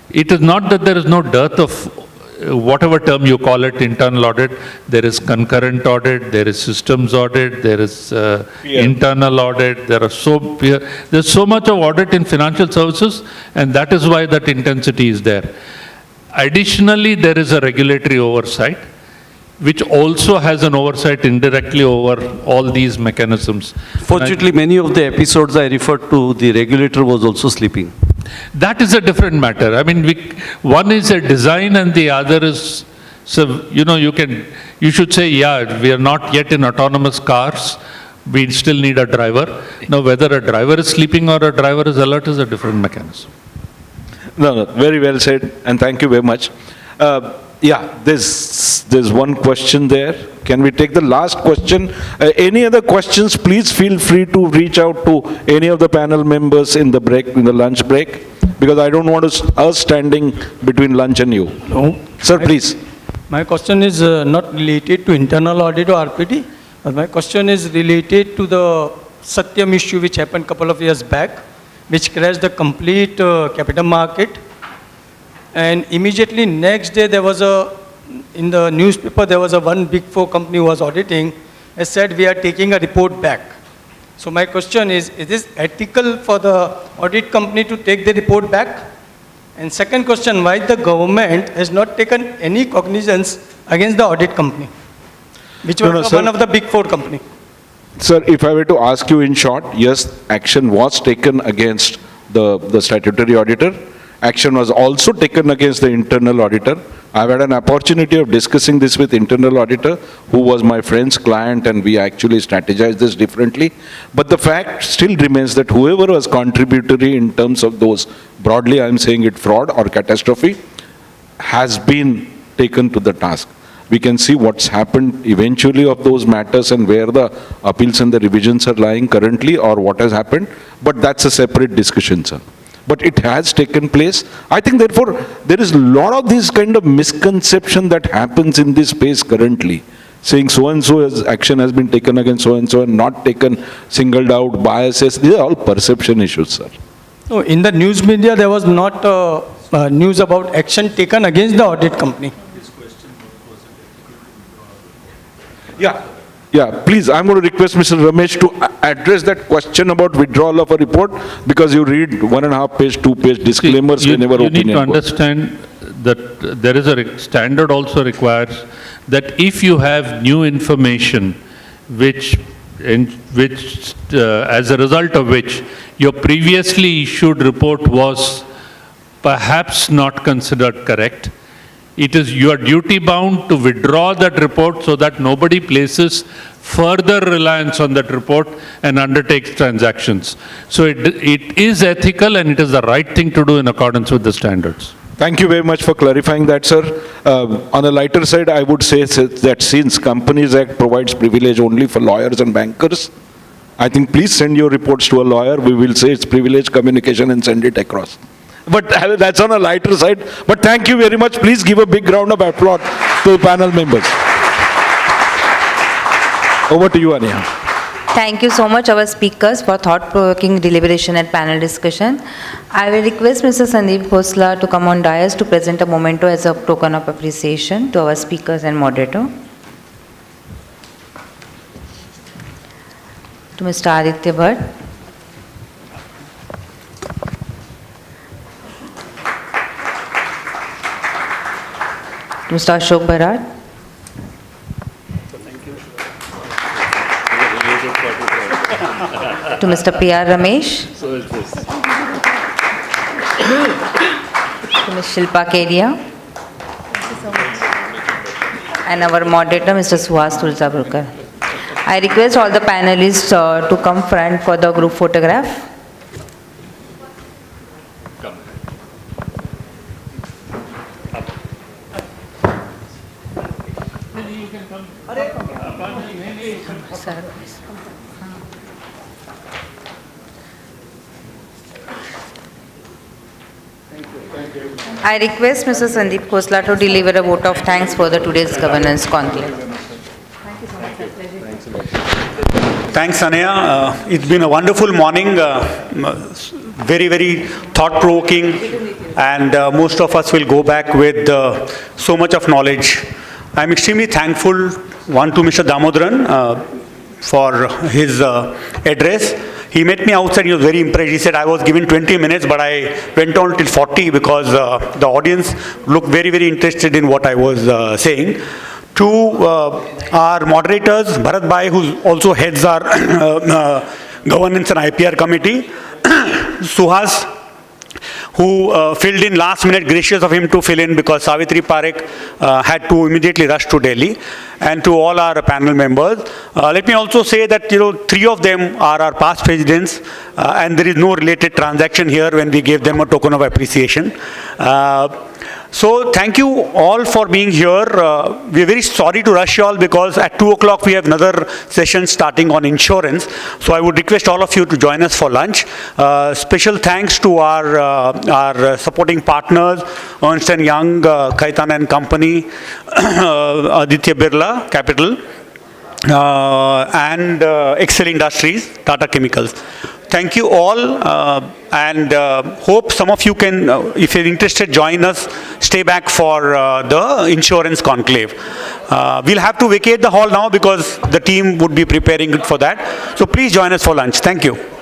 it is not that there is no dearth of whatever term you call it, internal audit. There is concurrent audit, there is systems audit, there is internal audit, there's so much of audit in financial services, and that is why that intensity is there. Additionally, there is a regulatory oversight, which also has an oversight indirectly over all these mechanisms. Fortunately, many of the episodes I referred to, the regulator was also sleeping. That is a different matter. I mean, one is a design and the other is, so, you should say, yeah, we are not yet in autonomous cars. We still need a driver. Now, whether a driver is sleeping or a driver is alert is a different mechanism. No, very well said, and thank you very much. There's one question there. Can we take the last question? Any other questions, please feel free to reach out to any of the panel members in the lunch break, because I don't want us standing between lunch and you. No. Sir, please. My question is not related to internal audit or RPT, but my question is related to the Satyam issue which happened a couple of years back, which crashed the complete capital market. And immediately next day there was in the newspaper there was one big four company who was auditing, has said we are taking a report back. So my question is this ethical for the audit company to take the report back? And second question, why the government has not taken any cognizance against the audit company, which was one of the big four company? Sir, if I were to ask you in short, yes, action was taken against the statutory auditor. Action was also taken against the internal auditor. I've had an opportunity of discussing this with internal auditor, who was my friend's client, and we actually strategized this differently. But the fact still remains that whoever was contributory in terms of those, broadly I'm saying it fraud or catastrophe, has been taken to the task. We can see what's happened eventually of those matters and where the appeals and the revisions are lying currently, or what has happened, but that's a separate discussion, sir. But it has taken place. I think, therefore, there is a lot of this kind of misconception that happens in this space currently, saying so-and-so action has been taken against so-and-so and not taken, singled out, biases. These are all perception issues, sir. No, in the news media, there was not news about action taken against the audit company. Yeah, please, I'm going to request Mr. Ramesh to address that question about withdrawal of a report, because you read 1.5 page, 2 page disclaimers whenever opinion. You need to understand that there is a standard also requires that if you have new information which as a result of which your previously issued report was perhaps not considered correct, it is your duty bound to withdraw that report so that nobody places further reliance on that report and undertakes transactions. So it is ethical and it is the right thing to do in accordance with the standards. Thank you very much for clarifying that, sir. On a lighter side, I would say that since Companies Act provides privilege only for lawyers and bankers, I think please send your reports to a lawyer. We will say it's privileged communication and send it across. But that's on a lighter side. But thank you very much. Please give a big round of applause to the panel members. Over to you, Aniha. Thank you so much, our speakers, for thought-provoking deliberation and panel discussion. I will request Mr. Sandeep Khosla to come on dais to present a memento as a token of appreciation to our speakers and moderator. To Mr. Adithya Bhat. To Mr. Ashok Barat. To Mr. P.R. Ramesh. To Ms. Shilpa Kedia. and our moderator, Mr. Suhas Tuljapurkar. I request all the panelists to come front for the group photograph. I request Mr. Sandeep Khosla to deliver a vote of thanks for the today's governance conclave. Thanks, Anaya. It's been a wonderful morning, very, very thought-provoking, and most of us will go back with so much of knowledge. I'm extremely thankful, one, to Mr. Damodaran for his address. He met me outside, he was very impressed. He said I was given 20 minutes, but I went on till 40 because the audience looked very, very interested in what I was saying. To our moderators, Bharat Bhai, who also heads our governance and IPR committee, Suhas, who filled in last minute, gracious of him to fill in because Savitri Parekh had to immediately rush to Delhi, and to all our panel members. Let me also say that, three of them are our past presidents, and there is no related transaction here when we gave them a token of appreciation. So thank you all for being here. We are very sorry to rush you all because at 2 o'clock we have another session starting on insurance. So I would request all of you to join us for lunch. Special thanks to our supporting partners, Ernst Young, Khaitan and Company, Adithya Birla Capital, and Excel Industries, Tata Chemicals. Thank you all, and hope some of you can, if you're interested, join us, stay back for the insurance conclave. We'll have to vacate the hall now because the team would be preparing for that. So please join us for lunch. Thank you.